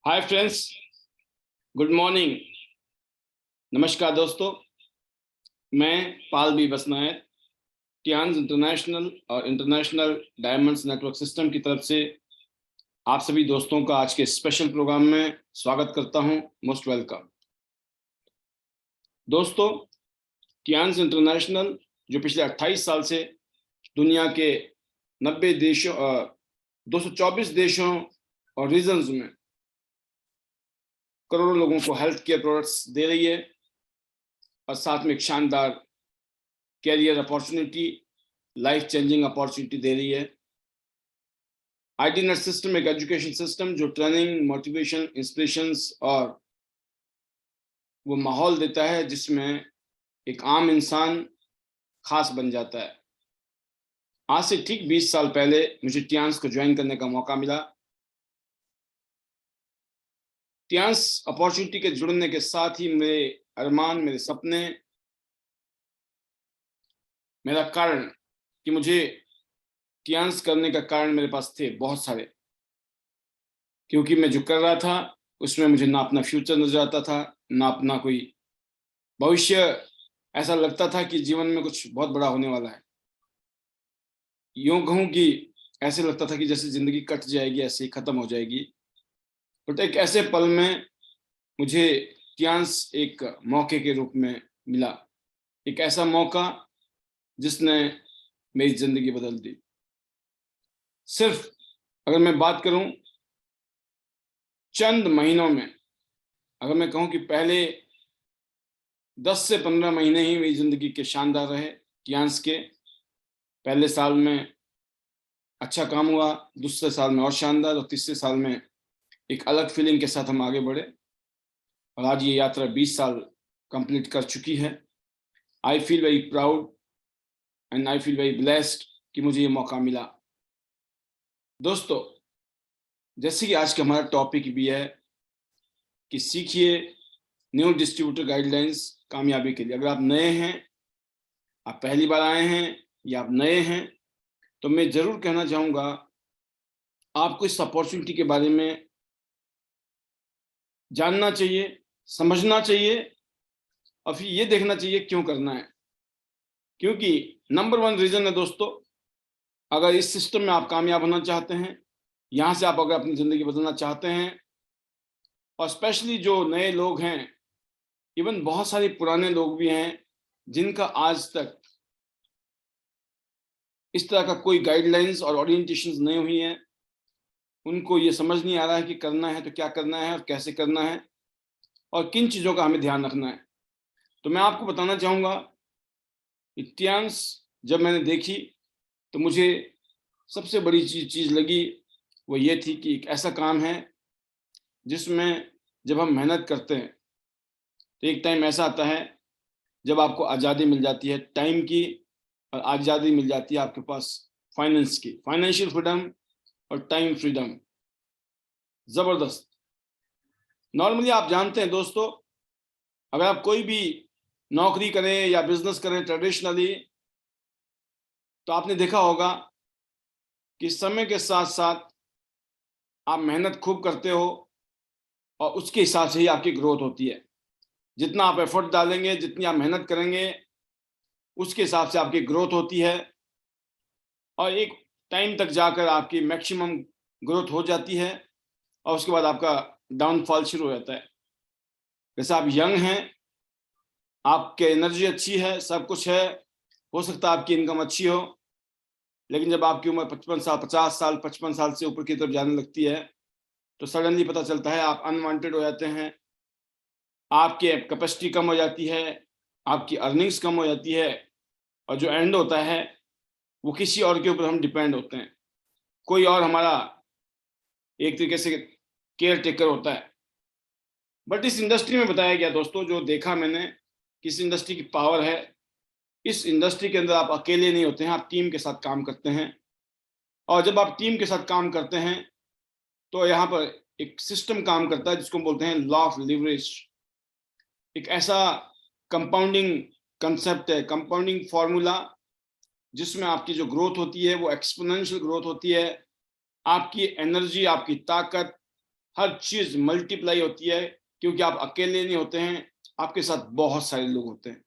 Hi friends, good morning. नमस्कार दोस्तों, मैं पाल बी बसनायत टियान्स इंटरनेशनल और इंटरनेशनल डायमंड्स नेटवर्क सिस्टम की तरफ से आप सभी दोस्तों का आज के स्पेशल प्रोग्राम में स्वागत करता हूं। मोस्ट वेलकम दोस्तों। टियान्स इंटरनेशनल जो पिछले 28 साल से दुनिया के 90 देशों 224 देशों और रीजन्स में करोड़ों लोगों को हेल्थ केयर प्रोडक्ट्स दे रही है और साथ में एक शानदार career opportunity, life changing opportunity दे रही है। आईटी नेट सिस्टम एक एजुकेशन सिस्टम जो ट्रेनिंग, मोटिवेशन, इंस्पिरेशंस और वो माहौल देता है जिसमें एक आम इंसान खास बन जाता है। आज से ठीक 20 साल पहले मुझे टियान्स को ज्वाइन करने का मौका मिला। टियान्स अपॉर्चुनिटी के जुड़ने के साथ ही मेरे अरमान, मेरे सपने, मेरा कारण कि मुझे टियान्स करने का कारण मेरे पास थे बहुत सारे, क्योंकि मैं जो कर रहा था उसमें मुझे ना अपना फ्यूचर नजर आता था, ना अपना कोई भविष्य। ऐसा लगता था कि जीवन में कुछ बहुत बड़ा होने वाला है। यूं कहूं कि ऐसे लगता था कि जैसे जिंदगी कट जाएगी, ऐसे ही खत्म हो जाएगी। बट एक ऐसे पल में मुझे टियान्स एक मौके के रूप में मिला, एक ऐसा मौका जिसने मेरी जिंदगी बदल दी। सिर्फ अगर मैं बात करूं चंद महीनों में, अगर मैं कहूं कि पहले 10 से 15 महीने ही मेरी जिंदगी के शानदार रहे। टियान्स के पहले साल में अच्छा काम हुआ, दूसरे साल में और शानदार, और तीसरे साल में एक अलग फीलिंग के साथ हम आगे बढ़े और आज ये यात्रा 20 साल कंप्लीट कर चुकी है। I feel very proud and I feel very blessed कि मुझे ये मौका मिला। दोस्तों, जैसे कि आज का हमारा टॉपिक भी है कि सीखिए न्यू डिस्ट्रीब्यूटर गाइडलाइंस कामयाबी के लिए। अगर आप नए हैं, आप पहली बार आए हैं या आप नए हैं, तो मैं जरूर कहना चाहूंगा आपको इस अपॉर्चुनिटी के बारे में जानना चाहिए, समझना चाहिए और फिर ये देखना चाहिए क्यों करना है। क्योंकि नंबर 1 रीजन है दोस्तों, अगर इस सिस्टम में आप कामयाब होना चाहते हैं, यहाँ से आप अगर अपनी जिंदगी बदलना चाहते हैं, और स्पेशली जो नए लोग हैं, इवन बहुत सारे पुराने लोग भी हैं जिनका आज तक इस तरह का कोई गाइडलाइंस और ओरिएंटेशंस नहीं हुई है, उनको ये समझ नहीं आ रहा है कि करना है तो क्या करना है और कैसे करना है और किन चीज़ों का हमें ध्यान रखना है। तो मैं आपको बताना चाहूँगा कि टियान्स जब मैंने देखी तो मुझे सबसे बड़ी चीज़ लगी वो ये थी कि एक ऐसा काम है जिसमें जब हम मेहनत करते हैं तो एक टाइम ऐसा आता है जब आपको आज़ादी मिल जाती है टाइम की, और आज़ादी मिल जाती है आपके पास फाइनेंस की, फाइनेंशियल फ्रीडम और टाइम फ्रीडम। ज़बरदस्त। नॉर्मली आप जानते हैं दोस्तों, अगर आप कोई भी नौकरी करें या बिजनेस करें ट्रेडिशनली, तो आपने देखा होगा कि समय के साथ साथ आप मेहनत खूब करते हो और उसके हिसाब से ही आपकी ग्रोथ होती है। जितना आप एफर्ट डालेंगे, जितनी आप मेहनत करेंगे, उसके हिसाब से आपकी ग्रोथ होती है और एक टाइम तक जाकर आपकी मैक्सिमम ग्रोथ हो जाती है और उसके बाद आपका डाउनफॉल शुरू हो जाता है। जैसे आप यंग हैं, आपके एनर्जी अच्छी है, सब कुछ है, हो सकता है आपकी इनकम अच्छी हो, लेकिन जब आपकी उम्र 55 साल, 50 साल, 55 साल से ऊपर की तरफ जाने लगती है तो सडनली पता चलता है आप अनवांटेड हो जाते हैं, आपकी कैपेसिटी कम हो जाती है, आपकी अर्निंग्स कम हो जाती है, और जो एंड होता है वो किसी और के ऊपर हम डिपेंड होते हैं। कोई और हमारा एक तरीके से केयर टेकर होता है। बट इस इंडस्ट्री में बताया गया दोस्तों, जो देखा मैंने, किस इंडस्ट्री की पावर है। इस इंडस्ट्री के अंदर आप अकेले नहीं होते हैं, आप टीम के साथ काम करते हैं, और जब आप टीम के साथ काम करते हैं तो यहाँ पर एक सिस्टम काम करता है जिसको बोलते हैं लॉ ऑफ लिवरेज। एक ऐसा कंपाउंडिंग कंसेप्ट है, कंपाउंडिंग फॉर्मूला, जिसमें आपकी जो ग्रोथ होती है वो एक्सपोनेंशियल ग्रोथ होती है। आपकी एनर्जी, आपकी ताकत, हर चीज मल्टीप्लाई होती है, क्योंकि आप अकेले नहीं होते हैं, आपके साथ बहुत सारे लोग होते हैं।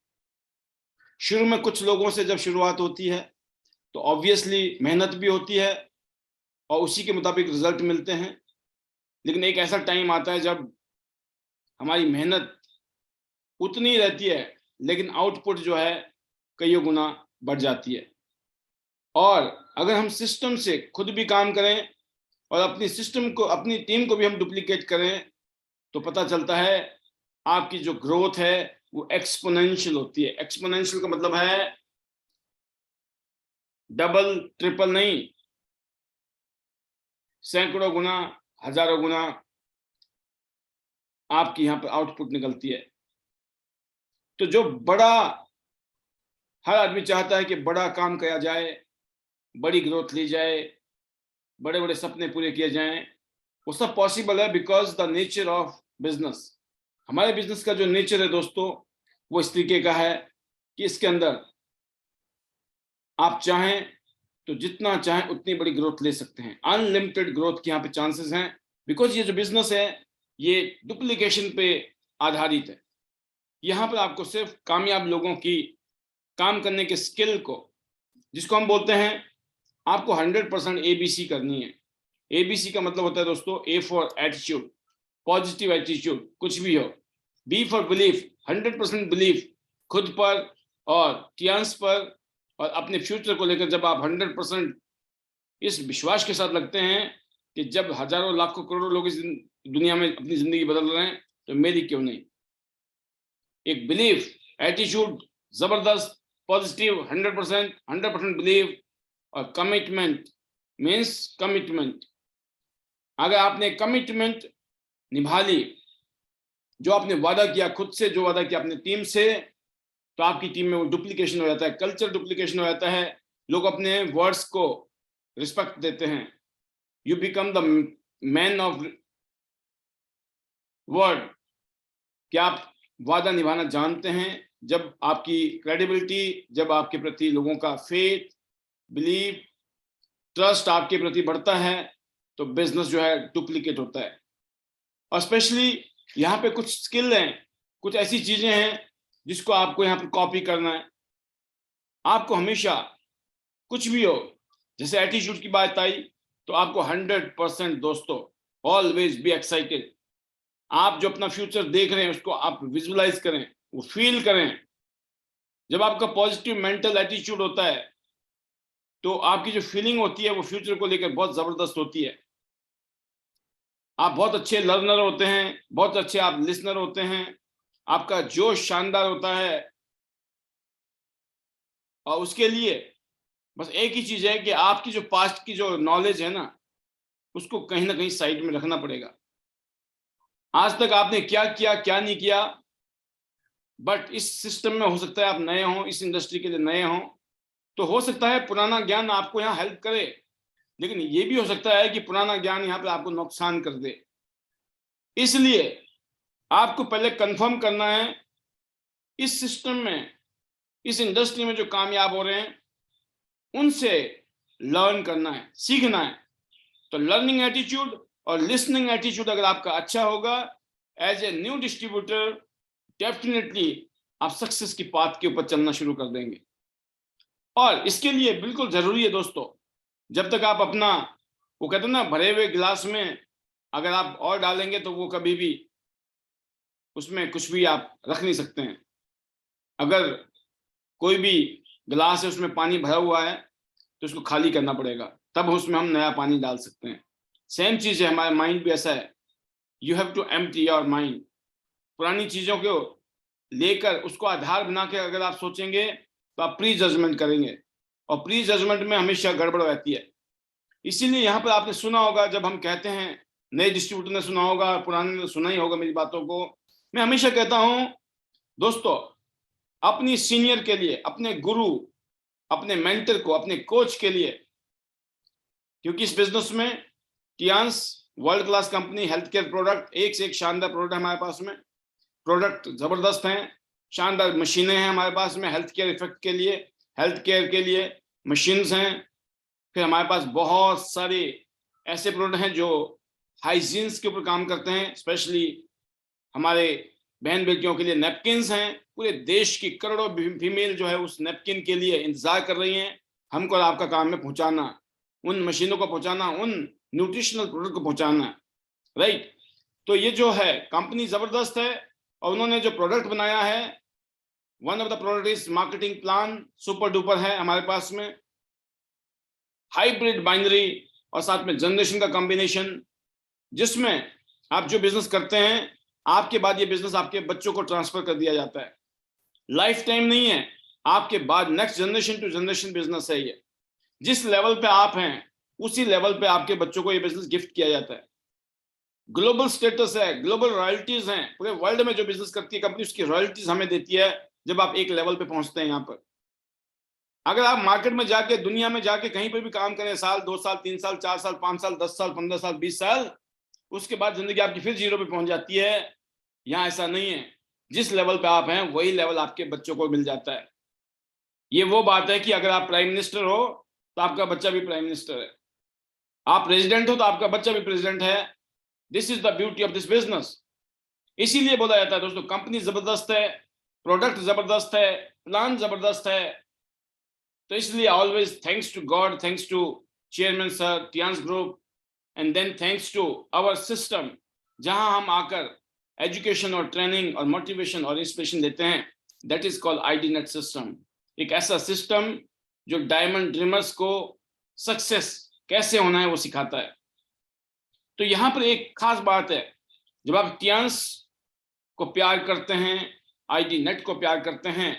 शुरू में कुछ लोगों से जब शुरुआत होती है तो ऑब्वियसली मेहनत भी होती है और उसी के मुताबिक रिजल्ट मिलते हैं, लेकिन एक ऐसा टाइम आता है जब हमारी मेहनत उतनी रहती है लेकिन आउटपुट जो है कईयों गुना बढ़ जाती है। और अगर हम सिस्टम से खुद भी काम करें और अपनी सिस्टम को, अपनी टीम को भी हम डुप्लीकेट करें, तो पता चलता है आपकी जो ग्रोथ है वो एक्सपोनेंशियल होती है। एक्सपोनेंशियल का मतलब है डबल ट्रिपल नहीं, सैकड़ों गुना, हजारों गुना आपकी यहाँ पर आउटपुट निकलती है। तो जो बड़ा, हर आदमी चाहता है कि बड़ा काम किया जाए, बड़ी ग्रोथ ली जाए, बड़े बड़े सपने पूरे किए जाएं। वो सब पॉसिबल है because the nature of business, हमारे बिजनेस का जो नेचर है दोस्तों, वो इस तरीके का है कि इसके अंदर आप चाहें तो जितना चाहें उतनी बड़ी ग्रोथ ले सकते हैं। अनलिमिटेड ग्रोथ के यहाँ पे चांसेस हैं, बिकॉज ये जो बिजनेस है ये डुप्लीकेशन पे आधारित है। यहाँ पर आपको सिर्फ कामयाब लोगों की काम करने के स्किल को, जिसको हम बोलते हैं, आपको 100% ABC करनी है। ABC का मतलब होता है दोस्तों, A for attitude, positive attitude, कुछ भी हो। B फॉर बिलीफ, 100% बिलीफ खुद पर और टियांस पर और अपने फ्यूचर को लेकर। जब आप 100% इस विश्वास के साथ लगते हैं कि जब हजारों लाखों करोड़ों लोग इस दुनिया में अपनी जिंदगी बदल रहे हैं तो मेरी क्यों नहीं। एक बिलीफ, एटीट्यूड जबरदस्त, पॉजिटिव, 100% बिलीव, और कमिटमेंट मीन्स कमिटमेंट। अगर आपने कमिटमेंट निभा ली, जो आपने वादा किया खुद से, जो वादा किया अपने टीम से, तो आपकी टीम में वो डुप्लीकेशन हो जाता है, कल्चर डुप्लीकेशन हो जाता है। लोग अपने वर्ड्स को रिस्पेक्ट देते हैं। You become the man of word, क्या आप वादा निभाना जानते हैं। जब आपकी क्रेडिबिलिटी, जब आपके प्रति लोगों का फेथ, बिलीव, ट्रस्ट आपके प्रति बढ़ता है, तो बिजनेस जो है डुप्लीकेट होता है। और स्पेशली यहाँ पे कुछ स्किल हैं, कुछ ऐसी चीजें हैं जिसको आपको यहाँ पे कॉपी करना है। आपको हमेशा कुछ भी हो, जैसे एटीट्यूड की बात आई, तो आपको 100% दोस्तों ऑलवेज बी एक्साइटेड। आप जो अपना फ्यूचर देख रहे हैं उसको आप विजुअलाइज करें, वो फील करें। जब आपका पॉजिटिव मेंटल एटीट्यूड होता है तो आपकी जो फीलिंग होती है वो फ्यूचर को लेकर बहुत जबरदस्त होती है। आप बहुत अच्छे लर्नर होते हैं, बहुत अच्छे आप लिसनर होते हैं, आपका जोश शानदार होता है। और उसके लिए बस एक ही चीज है कि आपकी जो पास्ट की जो नॉलेज है ना, उसको कहीं ना कहीं साइड में रखना पड़ेगा। आज तक आपने क्या किया, क्या नहीं किया, बट इस सिस्टम में हो सकता है आप नए हों, इस इंडस्ट्री के लिए नए हों, तो हो सकता है पुराना ज्ञान आपको यहाँ हेल्प करे, लेकिन ये भी हो सकता है कि पुराना ज्ञान यहाँ पे आपको नुकसान कर दे। इसलिए आपको पहले कंफर्म करना है, इस सिस्टम में, इस इंडस्ट्री में जो कामयाब हो रहे हैं उनसे लर्न करना है, सीखना है। तो लर्निंग एटीट्यूड और लिसनिंग एटीट्यूड अगर आपका अच्छा होगा, as a new distributor, definitely आप सक्सेस की पाथ के ऊपर चलना शुरू कर देंगे। और इसके लिए बिल्कुल जरूरी है दोस्तों, जब तक आप अपना, वो कहते हैं ना, भरे हुए गिलास में अगर आप और डालेंगे तो वो कभी भी, उसमें कुछ भी आप रख नहीं सकते हैं। अगर कोई भी गिलास है उसमें पानी भरा हुआ है तो उसको खाली करना पड़ेगा, तब उसमें हम नया पानी डाल सकते हैं। सेम चीज है, हमारा माइंड भी ऐसा है। You have to empty your mind. पुरानी चीजों को लेकर उसको आधार बना के अगर आप सोचेंगे तो आप प्री जजमेंट करेंगे, और प्री जजमेंट में हमेशा गड़बड़ रहती है। इसीलिए यहाँ पर आपने सुना होगा, जब हम कहते हैं, नए डिस्ट्रीब्यूटर ने सुना होगा, पुराने ने सुना ही होगा मेरी बातों को, मैं हमेशा कहता हूं दोस्तों, अपनी सीनियर के लिए, अपने गुरु, अपने मेंटर को, अपने कोच के लिए, क्योंकि इस बिजनेस में Tiens world class company, health care product, एक से एक शानदार प्रोडक्ट है हमारे पास में। प्रोडक्ट जबरदस्त हैं, शानदार मशीनें हैं हमारे पास में हेल्थ केयर इफेक्ट के लिए, हेल्थ केयर के लिए मशीन्स हैं। फिर हमारे पास बहुत सारे ऐसे प्रोडक्ट हैं जो हाइजीन्स के ऊपर काम करते हैं, स्पेशली हमारे बहन बेटियों के लिए नैपकिन्स हैं। पूरे देश की करोड़ों फीमेल जो है उस नैपकिन के लिए इंतजार कर रही हैं। हमको और आपका काम है पहुंचाना, उन मशीनों को पहुंचाना, उन न्यूट्रिशनल प्रोडक्ट को पहुंचाना, राइट। तो ये जो है कंपनी जबरदस्त है, और उन्होंने जो प्रोडक्ट बनाया है, one of the product is marketing plan, super duper है हमारे पास में, हाइब्रिड बाइनरी और साथ में जनरेशन का कॉम्बिनेशन, जिसमें आप जो बिजनेस करते हैं आपके बाद ये बिजनेस आपके बच्चों को ट्रांसफर कर दिया जाता है। लाइफ टाइम नहीं है, आपके बाद next generation to generation business है ये। जिस लेवल पे आप हैं उसी लेवल पे आपके बच्चों को ये बिजनेस गिफ्ट किया जाता है। ग्लोबल स्टेटस है, ग्लोबल रॉयल्टीज हैं, पूरे वर्ल्ड में जो बिजनेस करती है कंपनी उसकी रॉयल्टीज हमें देती है जब आप एक लेवल पे पहुंचते हैं। यहाँ पर अगर आप मार्केट में जाके, दुनिया में जाके कहीं पर भी काम करें, साल 2 साल 3 साल 4 साल 5 साल 10 साल 15 साल 20 साल, उसके बाद जिंदगी आपकी फिर जीरो पे पहुंच जाती है। यहाँ ऐसा नहीं है, जिस लेवल पे आप हैं वही लेवल आपके बच्चों को मिल जाता है। ये वो बात है कि अगर आप प्राइम मिनिस्टर हो तो आपका बच्चा भी प्राइम मिनिस्टर है, आप प्रेसिडेंट हो तो आपका बच्चा भी प्रेसिडेंट है। This is the beauty of this business. इसीलिए बोला जाता है दोस्तों, कंपनी जबरदस्त है, प्रोडक्ट जबरदस्त है, प्लान जबरदस्त है। तो इसलिए always thanks to God, thanks to chairman sir, Tiens group, and then thanks to our system, जहां हम आकर एजुकेशन और ट्रेनिंग और मोटिवेशन और इंस्पिरेशन देते हैं। That is called ID net system. एक ऐसा सिस्टम जो डायमंड ड्रीमर्स को सक्सेस कैसे होना है वो सिखाता है। तो यहाँ पर एक खास बात है, जब आप टियांस को प्यार करते हैं, आईडी नेट को प्यार करते हैं,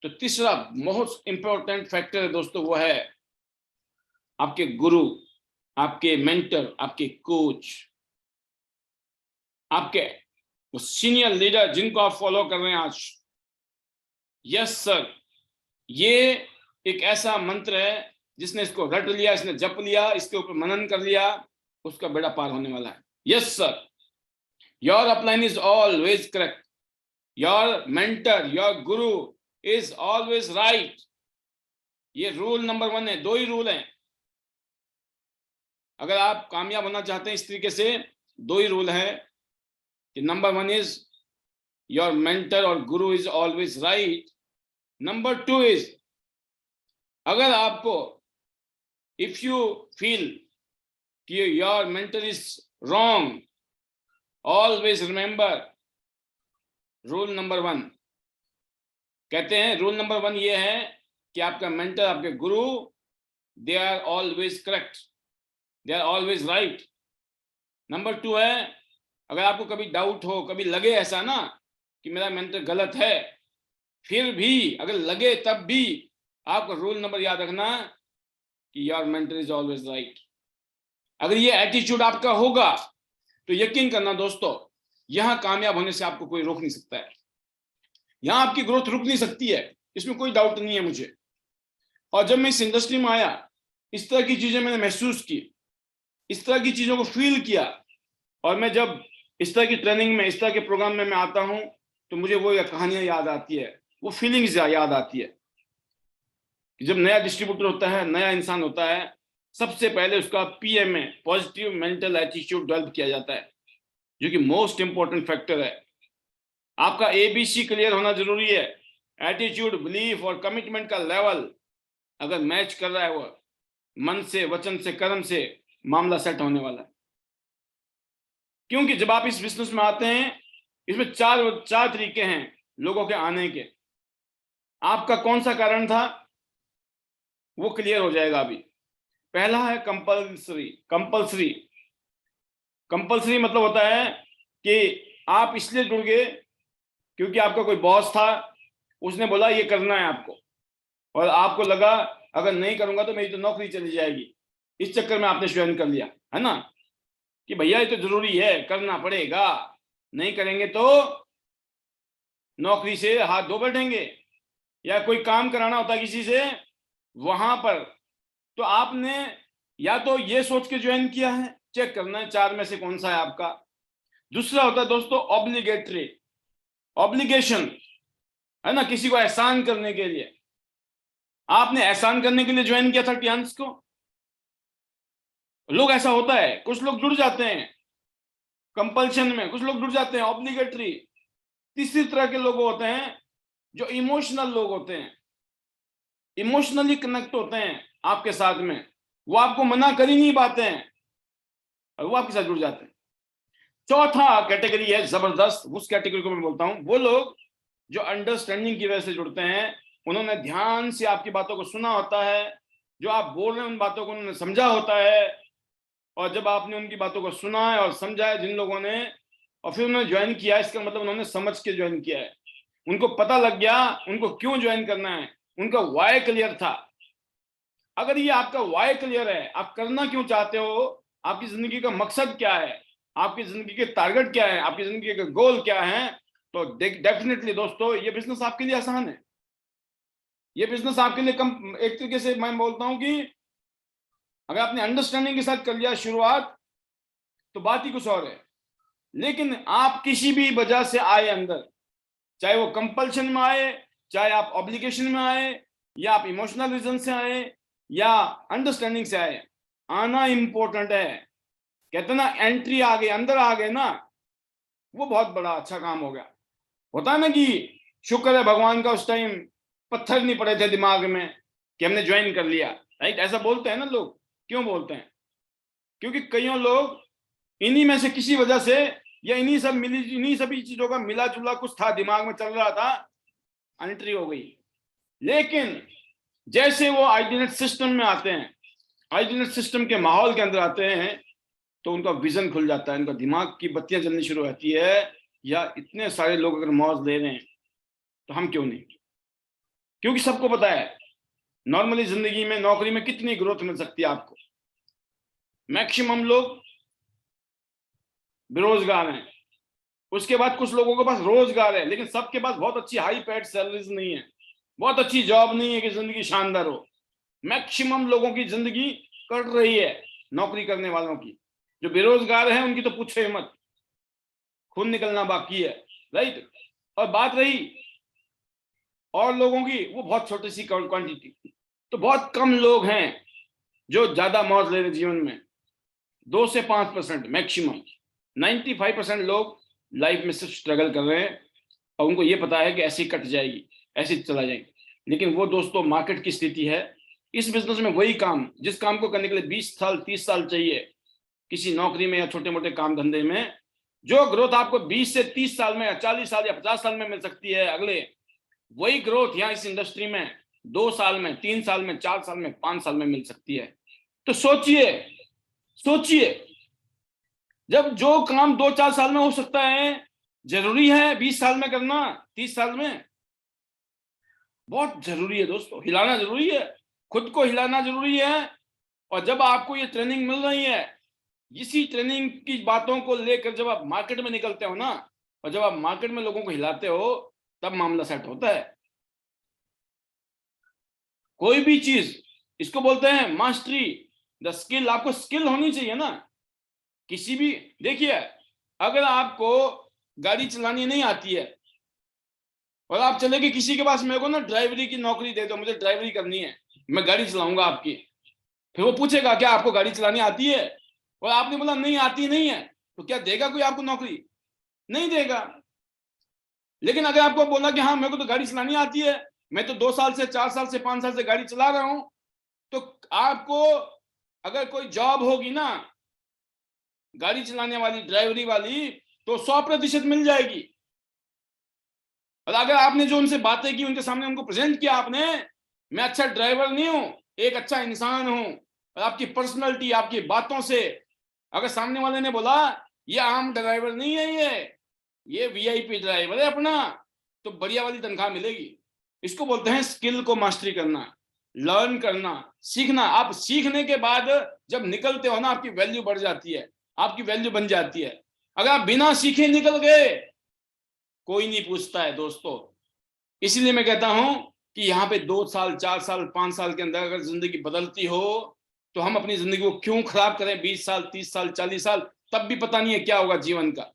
तो तीसरा मोस्ट इंपॉर्टेंट फैक्टर है दोस्तों, वो है आपके गुरु, आपके मेंटर, आपके कोच, आपके सीनियर लीडर जिनको आप फॉलो कर रहे हैं आज। यस सर, ये एक ऐसा मंत्र है जिसने इसको रट लिया, इसने जप लिया, इसके ऊपर मनन कर लिया, उसका बेड़ा पार होने वाला है। Yes sir, your upline is always correct, your mentor, your Guru is always right. ये रूल नंबर 1 है। 2 ही रूल हैं, अगर आप कामयाब होना चाहते हैं इस तरीके से, 2 ही रूल है कि नंबर 1 इज योर मेंटर और गुरु is always right. Number 2 is, अगर आपको इफ यू फील कि your mentor is wrong, always remember rule number 1। कहते हैं रूल नंबर 1 ये है कि आपका मेंटर, आपके गुरु, they are always correct, they are always right. Number 2 है, अगर आपको कभी डाउट हो, कभी लगे ऐसा ना कि मेरा मेंटर गलत है, फिर भी अगर लगे तब भी आपको रूल नंबर याद रखना कि your mentor is always right. अगर ये एटीट्यूड आपका होगा तो यकीन करना दोस्तों, यहां कामयाब होने से आपको कोई रोक नहीं सकता है, यहां आपकी ग्रोथ रुक नहीं सकती है, इसमें कोई डाउट नहीं है मुझे। और जब मैं इस इंडस्ट्री में आया, इस तरह की चीजें मैंने महसूस की, इस तरह की चीजों को फील किया, और मैं जब इस तरह की ट्रेनिंग में, इस तरह के प्रोग्राम में मैं आता हूं तो मुझे वो कहानियां याद आती है, वो फीलिंग्स याद आती है कि जब नया डिस्ट्रीब्यूटर होता है, नया इंसान होता है, सबसे पहले उसका PMA, positive mental attitude develop किया जाता है, जो कि मोस्ट इंपॉर्टेंट फैक्टर है। आपका एबीसी क्लियर होना जरूरी है। एटीट्यूड, बिलीफ और कमिटमेंट का लेवल अगर मैच कर रहा है, वो मन से, वचन से, कर्म से, मामला सेट होने वाला है। क्योंकि जब आप इस बिजनेस में आते हैं, इसमें चार तरीके हैं लोगों के आने के। आपका कौन सा कारण था वो क्लियर हो जाएगा अभी। पहला है कंपल्सरी। कंपल्सरी मतलब होता है कि आप इसलिए जुड़ गए क्योंकि आपका कोई बॉस था, उसने बोला ये करना है आपको, और आपको लगा अगर नहीं करूंगा तो मेरी तो नौकरी चली जाएगी, इस चक्कर में आपने ज्वाइन कर लिया, है ना, कि भैया ये तो जरूरी है, करना पड़ेगा, नहीं करेंगे तो नौकरी से हाथ धो बैठेंगे, या कोई काम कराना होता किसी से वहां पर, तो आपने या तो ये सोच के ज्वाइन किया है, चेक करना है 4 में से कौन सा है आपका। दूसरा होता है दोस्तों ऑब्लिगेटरी, ऑब्लिगेशन, है ना, किसी को एहसान करने के लिए। आपने एहसान करने के लिए ज्वाइन किया था टियांस को। लोग ऐसा होता है, कुछ लोग जुड़ जाते हैं कंपल्शन में कुछ लोग जुड़ जाते हैं, ऑब्लिगेटरी। तीसरी तरह के लोग होते हैं जो इमोशनल लोग होते हैं, इमोशनली कनेक्ट होते हैं आपके साथ में, वो आपको मना कर ही नहीं पाते हैं और वो आपके साथ जुड़ जाते हैं। चौथा कैटेगरी है जबरदस्त, उस कैटेगरी को मैं बोलता हूं, वो लोग जो अंडरस्टैंडिंग की वजह से जुड़ते हैं। उन्होंने ध्यान से आपकी बातों को सुना होता है, जो आप बोल रहे हैं उन बातों को उन्होंने समझा होता है, और जब आपने उनकी बातों को सुना है और समझा है जिन लोगों ने, और फिर उन्होंने ज्वाइन किया, इसका मतलब उन्होंने समझ के ज्वाइन किया है, उनको पता लग गया उनको क्यों ज्वाइन करना है, उनका वाई क्लियर था। अगर ये आपका वाई क्लियर है, आप करना क्यों चाहते हो, आपकी जिंदगी का मकसद क्या है, आपकी जिंदगी के टारगेट क्या है, आपकी जिंदगी के गोल क्या है, तो डेफिनेटली दोस्तों ये बिजनेस आपके लिए आसान है। ये बिजनेस आपके लिए कम, एक तरीके से मैं बोलता हूं कि अगर आपने अंडरस्टैंडिंग के साथ कर लिया शुरुआत तो बात ही कुछ और है। लेकिन आप किसी भी वजह से आए अंदर, चाहे वो कंपल्शन में आए, चाहे आप ऑब्लिगेशन में आए, या आप इमोशनल रीजन से आए, या अंडरस्टैंडिंग से आए, आना इंपॉर्टेंट है। कहते ना एंट्री आ गई, अंदर आ गए ना, वो बहुत बड़ा अच्छा काम हो गया। होता है ना कि शुक्र है भगवान का उस टाइम पत्थर नहीं पड़े थे दिमाग में कि हमने ज्वाइन कर लिया, राइट? ऐसा बोलते हैं ना लोग। क्यों बोलते हैं? क्योंकि कईयों लोग इन्हीं में से किसी वजह से, या इन्हीं सभी चीजों का मिला जुला कुछ था, दिमाग में चल रहा था, एंट्री हो गई। लेकिन जैसे वो आइडियनेट सिस्टम में आते हैं, आइडियनेट सिस्टम के माहौल के अंदर आते हैं, तो उनका विजन खुल जाता है, उनका दिमाग की बत्तियां जलनी शुरू होती है, या इतने सारे लोग अगर मौज ले रहे हैं तो हम क्यों नहीं। क्योंकि सबको पता है नॉर्मली जिंदगी में, नौकरी में कितनी ग्रोथ मिल सकती है आपको। मैक्सिमम लोग बेरोजगार हैं, उसके बाद कुछ लोगों के पास रोजगार है, लेकिन सबके पास बहुत अच्छी हाई पेड सैलरीज नहीं है, बहुत अच्छी जॉब नहीं है कि जिंदगी शानदार हो। मैक्सिमम लोगों की जिंदगी कट रही है, नौकरी करने वालों की। जो बेरोजगार है उनकी तो पूछे मत, खून निकलना बाकी है, राइट? और बात रही और लोगों की, वो बहुत छोटी सी क्वांटिटी, तो बहुत कम लोग हैं जो ज्यादा मौज ले रहे जीवन में। 2 से 5% मैक्सिमम, 95% लोग लाइफ में सिर्फ स्ट्रगल कर रहे हैं, और उनको ये पता है कि ऐसी कट जाएगी, ऐसी चला जाएगी। लेकिन वो दोस्तों मार्केट की स्थिति है। इस बिजनेस में वही काम, जिस काम को करने के लिए 20 साल 30 साल चाहिए किसी नौकरी में या छोटे मोटे काम धंधे में, जो ग्रोथ आपको 20 से 30 साल में या 40 साल या 50 साल में मिल सकती है अगले, वही ग्रोथ यहाँ इस इंडस्ट्री में 2 साल में, 3 साल में, 4 साल में, 5 साल में मिल सकती है। तो सोचिए, सोचिए, जब जो काम 2-4 साल में हो सकता है, जरूरी है 20 साल में करना, 30 साल में? बहुत जरूरी है दोस्तों, हिलाना जरूरी है, खुद को हिलाना जरूरी है। और जब आपको ये ट्रेनिंग मिल रही है, इसी ट्रेनिंग की बातों को लेकर जब आप मार्केट में निकलते हो ना, और जब आप मार्केट में लोगों को हिलाते हो, तब मामला सेट होता है। कोई भी चीज, इसको बोलते हैं मास्टरी, द स्किल। आपको स्किल होनी चाहिए ना किसी भी। देखिए, अगर आपको गाड़ी चलानी नहीं आती है और आप चले गए किसी के पास, मेरे को ना ड्राइवरी की नौकरी दे दो, मुझे ड्राइवरी करनी है, मैं गाड़ी चलाऊंगा आपकी, फिर वो पूछेगा क्या आपको गाड़ी चलानी आती है, और आपने बोला नहीं आती नहीं है, तो क्या देगा कोई आपको नौकरी? नहीं देगा। लेकिन अगर आपको बोला कि हाँ मेरे को तो गाड़ी चलानी आती है, मैं तो 2 साल से 4 साल से 5 साल से गाड़ी चला रहा हूं, तो आपको अगर कोई जॉब होगी ना गाड़ी चलाने वाली, ड्राइवरी वाली, तो 100% मिल जाएगी। और अगर आपने जो उनसे बातें की, उनके सामने उनको प्रेजेंट किया आपने, मैं अच्छा ड्राइवर नहीं हूं, एक अच्छा इंसान हूं, और आपकी पर्सनैलिटी, आपकी बातों से अगर सामने वाले ने बोला ये आम ड्राइवर नहीं है, ये वीआईपी ड्राइवर है अपना, तो बढ़िया वाली तनख्वाह मिलेगी। इसको बोलते हैं स्किल को मास्टरी करना, लर्न करना, सीखना। आप सीखने के बाद जब निकलते हो ना, आपकी वैल्यू बढ़ जाती है, आपकी वैल्यू बन जाती है। अगर आप बिना सीखे निकल गए, कोई नहीं पूछता है दोस्तों। इसलिए मैं कहता हूं कि यहाँ पे 2 साल 4 साल 5 साल के अंदर अगर जिंदगी बदलती हो, तो हम अपनी जिंदगी को क्यों खराब करें? 20 साल 30 साल 40 साल, तब भी पता नहीं है क्या होगा जीवन का।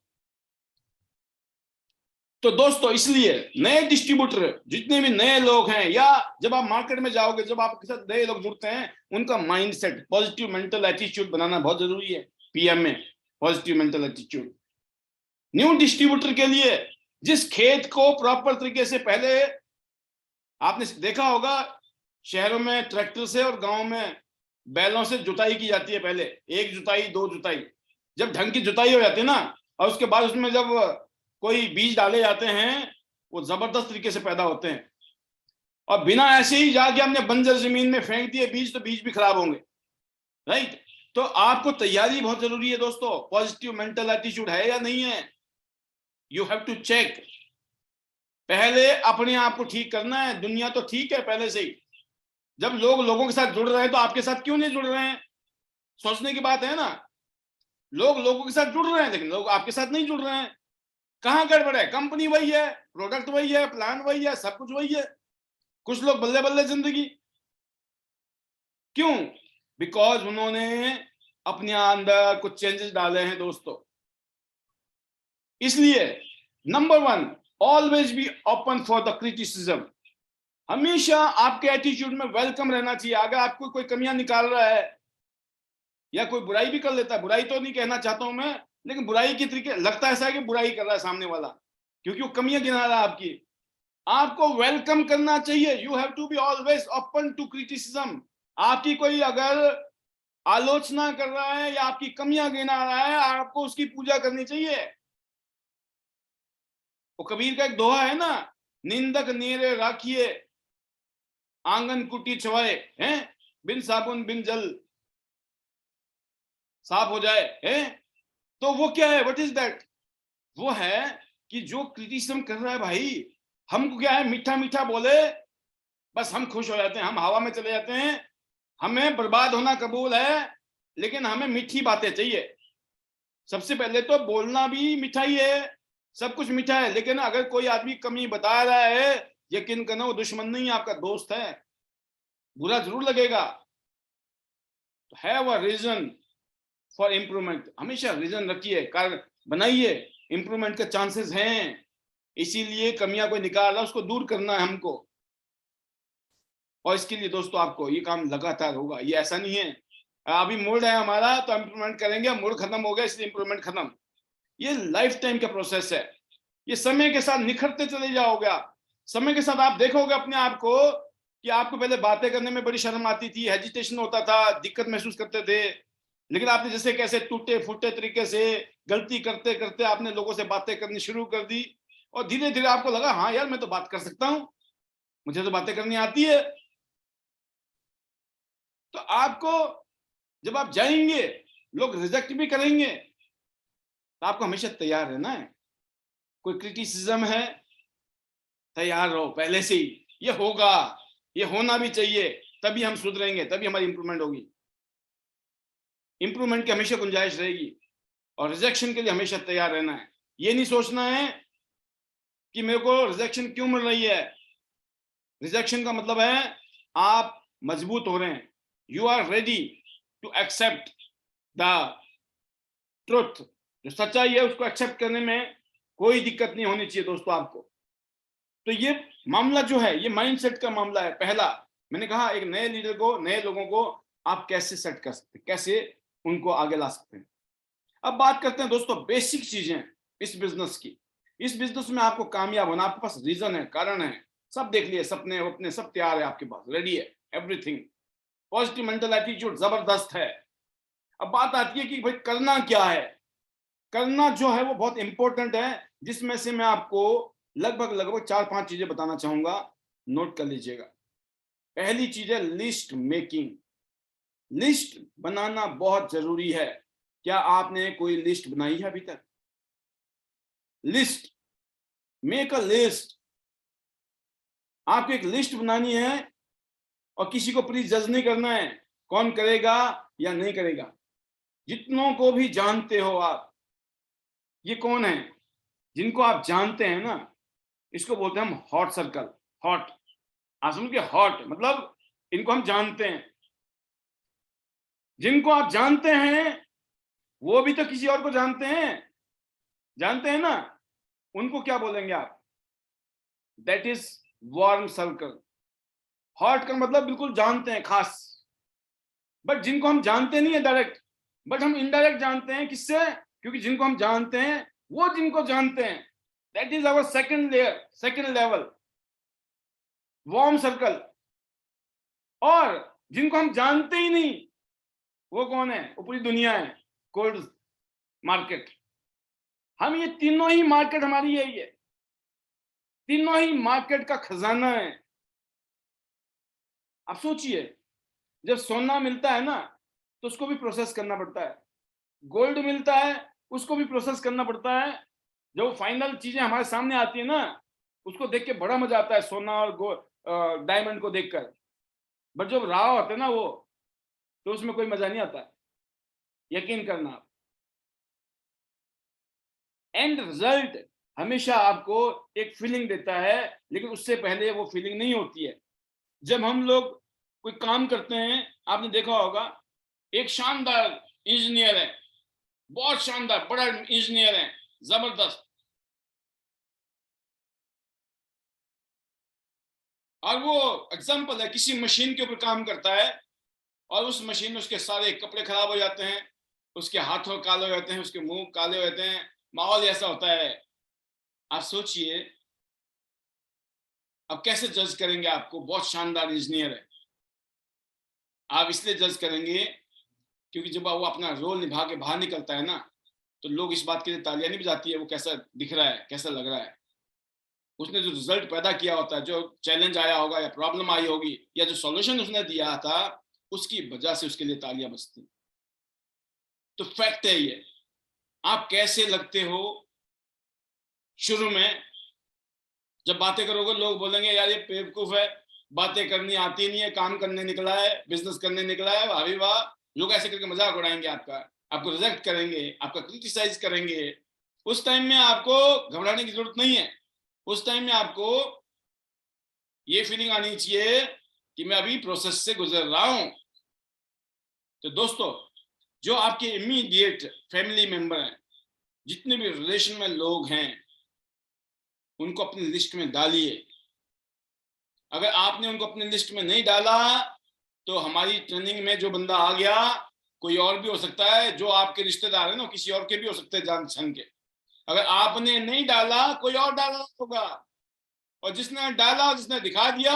तो दोस्तों इसलिए नए डिस्ट्रीब्यूटर, जितने भी नए लोग हैं, या जब आप मार्केट में जाओगे, जब आपके साथ नए लोग जुड़ते हैं, उनका माइंडसेट, पॉजिटिव मेंटल एटीट्यूड बनाना बहुत जरूरी है। पीएम में positive mental attitude, new distributor के लिए जिस खेत को प्रॉपर तरीके से, पहले आपने देखा होगा शहरों में ट्रैक्टर से और गांव में बैलों से जुताई की जाती है, पहले एक जुताई दो जुताई, जब ढंग की जुताई हो जाती है ना, और उसके बाद उसमें जब कोई बीज डाले जाते हैं वो जबरदस्त तरीके से पैदा होते हैं। और बिना ऐसे ही जाके हमने बंजर जमीन में फेंक दिए बीज, तो बीज भी खराब होंगे, राइट। तो आपको तैयारी बहुत जरूरी है दोस्तों। पॉजिटिव मेंटल एटीट्यूड है या नहीं है, यू हैव टू चेक। पहले अपने आप को ठीक करना है। दुनिया तो ठीक है पहले से ही, जब लोग लोगों के साथ जुड़ रहे हैं तो आपके साथ क्यों नहीं जुड़ रहे हैं, सोचने की बात है ना। लोग लोगों के साथ जुड़ रहे हैं लेकिन लोग आपके साथ नहीं जुड़ रहे हैं। कहाँ गड़बड़ है? कंपनी वही है, प्रोडक्ट वही है, प्लान वही है, सब कुछ वही है, कुछ लोग बल्ले बल्ले जिंदगी। क्यों? बिकॉज उन्होंने अपने अंदर कुछ चेंजेस डाले हैं दोस्तों। इसलिए number 1, always be open for the criticism. हमेशा आपके एटीट्यूड में वेलकम रहना चाहिए। अगर आपको कोई कमियां निकाल रहा है या कोई बुराई भी कर लेता है, बुराई तो नहीं कहना चाहता हूं मैं, लेकिन बुराई के तरीके, लगता ऐसा है कि बुराई कर रहा है सामने वाला क्योंकि वो कमियां गिना रहा है आपकी, आपको वेलकम करना चाहिए। You have to be always open to criticism. आपकी कोई अगर आलोचना कर रहा है या आपकी कमियां गिना रहा है, आपको उसकी पूजा करनी चाहिए। वो कबीर का एक दोहा है ना, निंदक नेरे राखिए आंगन कुटी छवाए, हैं बिन साबुन बिन जल साफ हो जाए, हैं। तो वो क्या है, व्हाट इज दैट? वो है कि जो क्रिटिसिज्म कर रहा है भाई, हमको क्या है, मीठा मीठा बोले बस हम खुश हो जाते हैं, हम हवा में चले जाते हैं। हमें बर्बाद होना कबूल है लेकिन हमें मीठी बातें चाहिए। सबसे पहले तो बोलना भी मीठा ही है, सब कुछ मीठा है, लेकिन अगर कोई आदमी कमी बता रहा है, यकीन करना वो दुश्मन नहीं है, आपका दोस्त है। बुरा जरूर लगेगा, have a reason for improvement. हमेशा रीजन रखिए, कारण बनाइए, इम्प्रूवमेंट के चांसेस हैं। इसीलिए कमियां कोई निकाल रहा है, उसको दूर करना है हमको। और इसके लिए दोस्तों आपको ये काम लगातार होगा, ये ऐसा नहीं है अभी मूड है हमारा तो इम्प्रूवमेंट करेंगे, मूड खत्म हो गया इसलिए इम्प्रूवमेंट खत्म। ये लाइफ टाइम का प्रोसेस है। ये समय के साथ निखरते चले जाओगे आप। समय के साथ आप देखोगे अपने आप को कि आपको पहले बातें करने में बड़ी शर्म आती थी, हेजिटेशन होता था, दिक्कत महसूस करते थे, लेकिन आपने जैसे कैसे टूटे फूटे तरीके से गलती करते करते आपने लोगों से बातें करनी शुरू कर दी, और धीरे धीरे आपको लगा हाँ यार मैं तो बात कर सकता हूं, मुझे तो बातें करनी आती है। तो आपको जब आप जाएंगे, लोग रिजेक्ट भी करेंगे, तो आपको हमेशा तैयार रहना है। कोई क्रिटिसिज्म है, तैयार रहो पहले से ही, ये होगा, ये होना भी चाहिए, तभी हम सुधरेंगे, तभी हमारी इंप्रूवमेंट होगी। इंप्रूवमेंट की हमेशा गुंजाइश रहेगी, और रिजेक्शन के लिए हमेशा तैयार रहना है। ये नहीं सोचना है कि मेरे को रिजेक्शन क्यों मिल रही है। रिजेक्शन का मतलब है आप मजबूत हो रहे हैं, you are ready to accept the truth. जो सच्चाई है उसको एक्सेप्ट करने में कोई दिक्कत नहीं होनी चाहिए दोस्तों आपको। तो ये मामला जो है, ये माइंडसेट का मामला है। पहला मैंने कहा, एक नए लीडर को, नए लोगों को आप कैसे सेट कर सकते हैं, कैसे उनको आगे ला सकते हैं। अब बात करते हैं दोस्तों बेसिक चीजें इस बिजनेस की। इस बिजनेस में आपको कामयाब होना, आपके पास रीजन है, कारण है, सब देख लिए, सपने अपने सब तैयार है आपके पास, रेडी है एवरीथिंग। पॉजिटिव मेंटल एटीट्यूड जबरदस्त है। अब बात आती है कि भाई करना क्या है। करना जो है वो बहुत इंपॉर्टेंट है, जिसमें से मैं आपको लगभग 4-5 चीजें बताना चाहूंगा, नोट कर लीजिएगा। पहली चीज है लिस्ट मेकिंग। लिस्ट बनाना बहुत जरूरी है। क्या आपने कोई लिस्ट बनाई है अभी तक? List, make a list. आपको एक लिस्ट बनानी है, और किसी को प्लीज जज नहीं करना है कौन करेगा या नहीं करेगा। जितनों को भी जानते हो आप, ये कौन है जिनको आप जानते हैं ना, इसको बोलते हैं हम हॉट सर्कल। हॉट, आप समझ के, हॉट मतलब इनको हम जानते हैं। जिनको आप जानते हैं वो भी तो किसी और को जानते हैं ना, उनको क्या बोलेंगे आप? That is warm circle. Hot का मतलब बिल्कुल जानते हैं, खास। बट जिनको हम जानते नहीं है डायरेक्ट, बट हम इनडायरेक्ट जानते हैं, किससे? क्योंकि जिनको हम जानते हैं वो जिनको जानते हैं, that is our second layer, second level, warm circle. और जिनको हम जानते ही नहीं, वो कौन है? वो पूरी दुनिया है, कोल्ड मार्केट। हम ये तीनों ही मार्केट हमारी है, ये तीनों ही मार्केट का खजाना है। आप सोचिए, जब सोना मिलता है ना, तो उसको भी प्रोसेस करना पड़ता है। गोल्ड मिलता है, उसको भी प्रोसेस करना पड़ता है। जो फाइनल चीजें हमारे सामने आती है ना, उसको देख के बड़ा मजा आता है, सोना और डायमंड को देखकर। बट जब रहा होता है ना वो, तो उसमें कोई मजा नहीं आता, यकीन करना आप। एंड रिजल्ट हमेशा आपको एक फीलिंग देता है, लेकिन उससे पहले वो फीलिंग नहीं होती है। जब हम लोग कोई काम करते हैं, आपने देखा होगा, एक शानदार इंजीनियर है, बहुत शानदार बड़ा इंजीनियर है, जबरदस्त, और वो एग्जाम्पल है, किसी मशीन के ऊपर काम करता है, और उस मशीन में उसके सारे कपड़े खराब हो जाते हैं, उसके हाथों काले हो जाते हैं, उसके मुंह काले हो जाते हैं, माहौल ऐसा होता है। आप सोचिए, अब कैसे जज करेंगे आपको? बहुत शानदार इंजीनियर है, आप इसलिए जज करेंगे क्योंकि जब वो अपना रोल निभा के बाहर निकलता है ना, तो लोग इस बात के लिए तालियां नहीं बजाती है वो कैसा दिख रहा है, कैसा लग रहा है। उसने जो रिजल्ट पैदा किया होता है, जो चैलेंज आया होगा या प्रॉब्लम आई होगी या जो सॉल्यूशन उसने दिया था, उसकी वजह से उसके लिए तालियां बजती। तो फैक्ट है ये। आप कैसे लगते हो शुरू में? जब बातें करोगे लोग बोलेंगे यार ये बेवकूफ है, बातें करनी आती नहीं है, काम करने निकला है, बिजनेस करने निकला है, भाभी वाह। लोग ऐसे करके मजाक उड़ाएंगे आपका, आपको रिजेक्ट करेंगे, आपका क्रिटिसाइज करेंगे। उस टाइम में आपको घबराने की जरूरत नहीं है। उस टाइम में आपको ये फीलिंग आनी चाहिए कि मैं अभी प्रोसेस से गुजर रहा हूं। तो दोस्तों, जो आपके इमीडिएट फैमिली मेंबर हैं, जितने भी रिलेशन में लोग हैं, उनको अपनी लिस्ट में डालिए। अगर आपने उनको अपनी लिस्ट में नहीं डाला, तो हमारी ट्रेनिंग में जो बंदा आ गया, कोई और भी हो सकता है, जो आपके रिश्तेदार है ना, किसी और के भी हो सकते हैं जान छन के। अगर आपने नहीं डाला, कोई और डाला होगा, और जिसने डाला, जिसने दिखा दिया,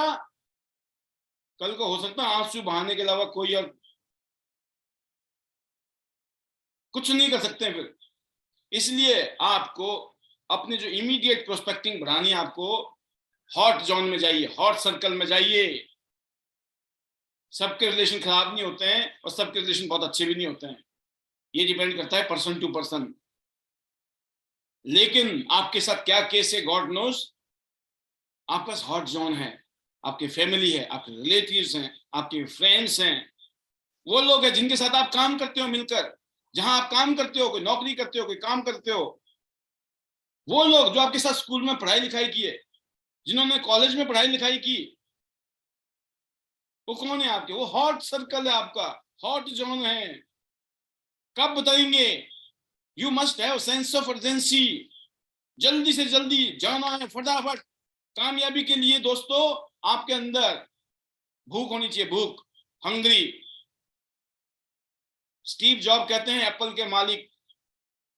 कल को हो सकता है आंसू बहाने के अलावा कोई और कुछ नहीं कर सकते हैं फिर। इसलिए आपको अपने जो इमीडिएट प्रोस्पेक्टिंग बढ़ानी है, आपको हॉट जोन में जाइए, हॉट सर्कल में जाइए। सबके रिलेशन खराब नहीं होते हैं और सबके रिलेशन बहुत अच्छे भी नहीं होते हैं, ये डिपेंड करता है पर्सन टू पर्सन। लेकिन आपके साथ क्या केस है, गॉड नोस। आपके पास हॉट जोन है, आपकी फैमिली है, आपके रिलेटिव्स हैं, आपके फ्रेंड्स हैं, वो लोग हैं जिनके साथ आप काम करते हो मिलकर। जहां आप काम करते हो, कोई नौकरी करते हो, कोई काम करते हो, वो लोग जो आपके साथ स्कूल में पढ़ाई लिखाई किए, जिन्होंने कॉलेज में पढ़ाई लिखाई की, वो कौन है आपके? वो हॉट सर्कल है आपका, हॉट जोन है। कब बताएंगे? You must have sense of urgency. जल्दी से जल्दी जाना है, फटाफट। कामयाबी के लिए दोस्तों, आपके अंदर भूख होनी चाहिए, भूख, हंग्री। स्टीव जॉब कहते हैं, एप्पल के मालिक,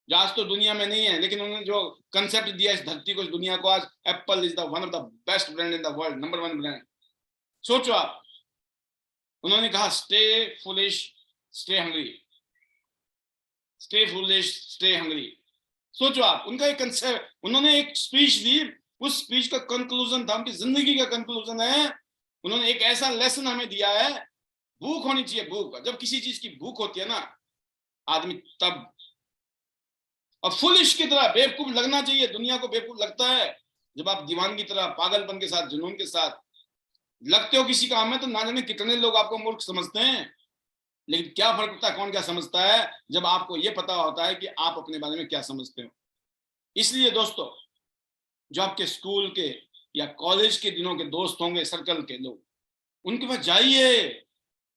जो आज तो दुनिया में नहीं है, लेकिन उन्होंने जो कंसेप्ट दिया इस धरती को, इस दुनिया को, आज Apple is the one of the best brand in the world, number 1 brand. सोचो आप, उन्होंने कहा stay foolish stay hungry, stay foolish stay hungry. सोचो आप, उनका एक कंसेप्ट, उन्होंने एक स्पीच दी, उस स्पीच का कंक्लूजन था, उनकी जिंदगी का कंक्लूजन है। उन्होंने एक ऐसा लेसन हमें दिया है, भूख होनी चाहिए, भूख। जब किसी चीज की भूख होती है ना आदमी, तब। और फुलिश की तरह बेवकूफ लगना चाहिए, दुनिया को बेवकूफ लगता है जब आप दीवान की तरह, पागलपन के साथ, जुनून के साथ लगते हो किसी काम में, तो ना जाने कितने लोग आपको मूर्ख समझते हैं। लेकिन क्या फर्क पड़ता है कौन क्या समझता है, जब आपको यह पता होता है कि आप अपने बारे में क्या समझते हो। इसलिए दोस्तों, जो आपके स्कूल के या कॉलेज के दिनों के दोस्त होंगे, सर्कल के लोग, उनके पास जाइए।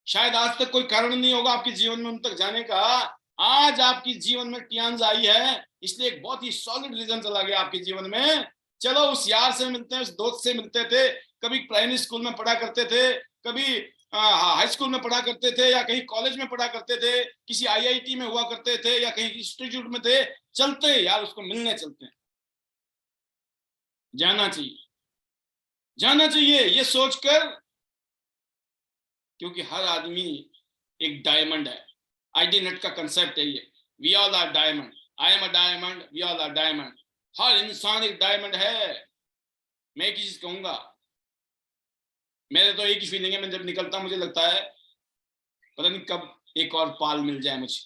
शायद आज तक कोई कारण नहीं होगा आपके जीवन में उन तक जाने का, आज आपकी जीवन में टियांज आई है, इसलिए एक बहुत ही सॉलिड रीजन चला गया आपके जीवन में। चलो उस यार से मिलते हैं, उस दोस्त से मिलते थे, कभी प्राइमरी स्कूल में पढ़ा करते थे, कभी हाई स्कूल में पढ़ा करते थे या कहीं कॉलेज में पढ़ा करते थे, किसी आईआईटी में हुआ करते थे या कहीं इंस्टीट्यूट में थे, चलते यार उसको मिलने चलते हैं। जाना चाहिए, जाना चाहिए ये सोचकर, क्योंकि हर आदमी एक डायमंड है। आईडी नेट का कंसेप्ट है ये, we all are diamond, I am a diamond, we all are diamond. हर इंसान एक डायमंड है। मैं एक चीज कहूंगा, मेरे तो एक ही फीलिंग है, मैं जब निकलता मुझे लगता है पता नहीं कब एक और पाल मिल जाए मुझे।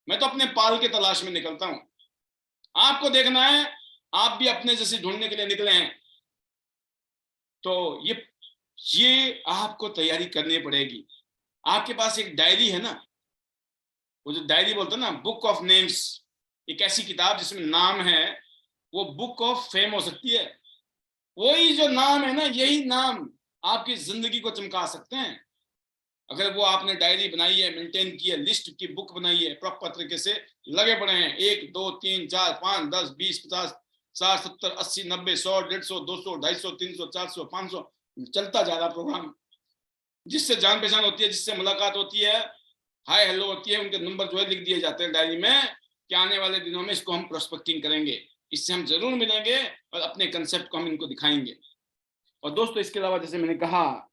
मैं तो अपने पाल के तलाश में निकलता हूं। आपको देखना है, आप भी अपने जैसे ढूंढने के लिए निकले हैं, तो ये आपको तैयारी करनी पड़ेगी। आपके पास एक डायरी है ना, वो जो डायरी बोलते हैं ना, बुक ऑफ नेम्स, एक ऐसी किताब जिसमें नाम है, वो बुक ऑफ फेम हो सकती है। वही जो नाम है ना, यही नाम आपकी जिंदगी को चमका सकते हैं। अगर वो आपने डायरी बनाई है, मेंटेन की है, लिस्ट की बुक बनाई है, प्रॉपर तरीके से लगे पड़े हैं, 1 2 3 4 5 10 20 50 60 70 80 90 100 150 200 250 300 400 500 चलता जा रहा प्रोग्राम, जिससे जान पहचान होती है, जिससे मुलाकात होती है, हाय हेलो होती है, उनके नंबर जो है लिख दिए जाते हैं डायरी में कि आने वाले दिनों में इसको हम प्रोस्पेक्टिंग करेंगे, इससे हम जरूर मिलेंगे और अपने कंसेप्ट को हम इनको दिखाएंगे। और दोस्तों इसके अलावा जैसे मैंने कहा,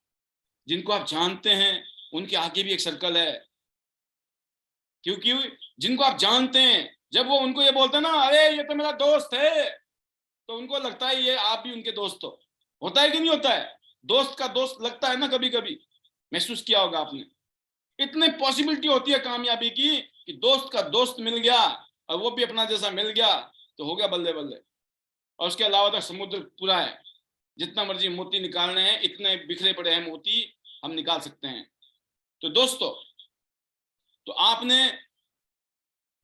जिनको आप जानते हैं उनके आगे भी एक सर्कल है, क्योंकि जिनको आप जानते हैं जब वो उनको ये बोलते हैं ना, अरे ये तो मेरा दोस्त है, तो उनको लगता है ये आप भी उनके दोस्त हो। होता है कि नहीं होता है? दोस्त का दोस्त लगता है ना, कभी कभी महसूस किया होगा आपने। इतने पॉसिबिलिटी होती है कामयाबी की कि दोस्त का दोस्त मिल गया और वो भी अपना जैसा मिल गया तो हो गया बल्ले बल्ले। और उसके अलावा तो समुद्र पूरा है, जितना मर्जी मोती निकालने हैं, इतने बिखरे पड़े हैं मोती, हम निकाल सकते हैं। तो दोस्तों, तो आपने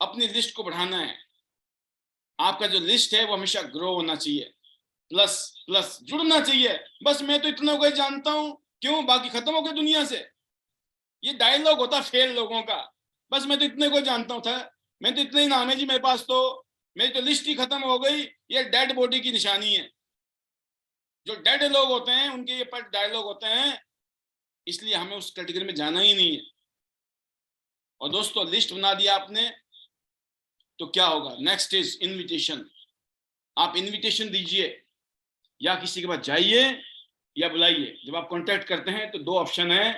अपनी लिस्ट को बढ़ाना है। आपका जो लिस्ट है वो हमेशा ग्रो होना चाहिए, प्लस प्लस जुड़ना चाहिए। बस मैं तो इतना को ही जानता हूं, क्यों बाकी खत्म हो गए दुनिया से? ये डायलॉग होता फेल लोगों का, बस मैं तो इतने को जानता हूं था, मैं तो इतना ही नाम है जी मेरे पास, तो मेरी तो लिस्ट ही खत्म हो गई। ये डेड बॉडी की निशानी है। जो डेड लोग होते हैं उनके ये पर डायलॉग होते हैं, इसलिए हमें उस कैटेगरी में जाना ही नहीं है। और दोस्तों लिस्ट बना दिया आपने, तो क्या होगा? Next is invitation. आप इनविटेशन दीजिए, या किसी के पास जाइए या बुलाइए। जब आप कांटेक्ट करते हैं तो 2 ऑप्शन है।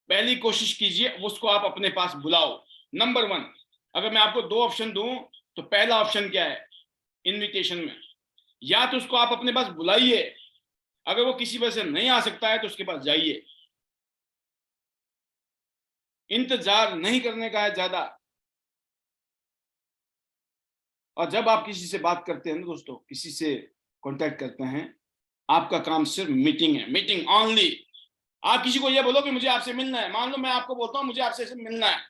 पहली कोशिश कीजिए उसको आप अपने पास बुलाओ, नंबर 1। अगर मैं आपको 2 ऑप्शन दूं तो पहला ऑप्शन क्या है इनविटेशन में? या तो उसको आप अपने पास बुलाइए, अगर वो किसी वजह से नहीं आ सकता है तो उसके पास जाइए। इंतजार नहीं करने का है ज्यादा। और जब आप किसी से बात करते हैं ना दोस्तों, किसी से कांटेक्ट करते हैं, आपका काम सिर्फ मीटिंग है, मीटिंग ओनली। आप किसी को ये बोलो कि मुझे आपसे मिलना है, मान लो मैं आपको बोलता हूं मुझे आपसे मिलना है,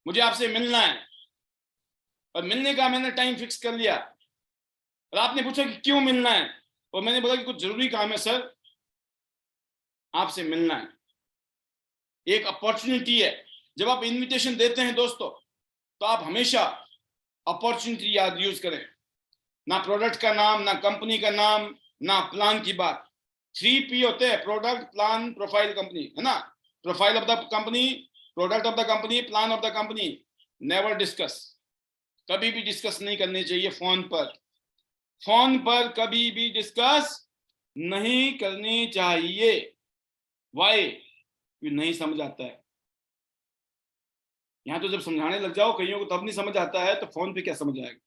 मुझे आपसे मिलना है, और मिलने का मैंने टाइम फिक्स कर लिया, और आपने पूछा कि क्यों मिलना है, और मैंने बोला कि कुछ जरूरी काम है सर, आपसे मिलना है। एक अपॉर्चुनिटी है। जब आप इनविटेशन देते हैं दोस्तों, तो आप हमेशा अपॉर्चुनिटी याद यूज करें। ना प्रोडक्ट का नाम, ना कंपनी का नाम, ना प्लान की बात। 3P होते हैं, प्रोडक्ट, प्लान, प्रोफाइल, कंपनी, है ना? Profile of the company, product of the company, plan of the company. Never discuss, कभी भी डिस्कस नहीं करनी चाहिए फोन पर। फोन पर कभी भी डिस्कस नहीं करनी चाहिए। वाई? नहीं समझ आता है। यहां तो जब समझाने लग जाओ कईयों को तब नहीं समझ आता है, तो फोन पे क्या समझ आएगा?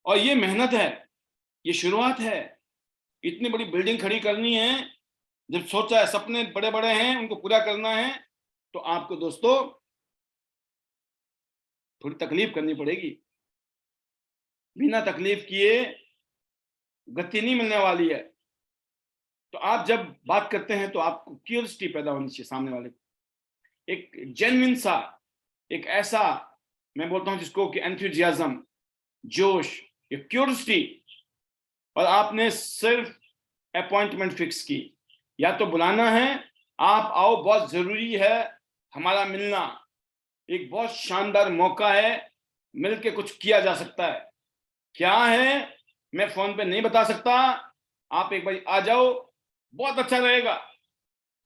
और ये मेहनत है, ये शुरुआत है। इतनी बड़ी बिल्डिंग खड़ी करनी है, जब सोचा है, सपने बड़े बड़े हैं, उनको पूरा करना है, तो आपको दोस्तों थोड़ी तकलीफ करनी पड़ेगी। बिना तकलीफ किए गति नहीं मिलने वाली है। तो आप जब बात करते हैं तो आपको क्यूरियोसिटी पैदा होनी चाहिए सामने वाले को, एक जेन्युइन सा, एक ऐसा, मैं बोलता हूं जिसको कि एंथुजियाज्म, जोश, या क्यूरियोसिटी। और आपने सिर्फ अपॉइंटमेंट फिक्स की, या तो बुलाना है, आप आओ, बहुत जरूरी है हमारा मिलना, एक बहुत शानदार मौका है, मिलके कुछ किया जा सकता है। क्या है मैं फोन पे नहीं बता सकता, आप एक बार आ जाओ, बहुत अच्छा रहेगा।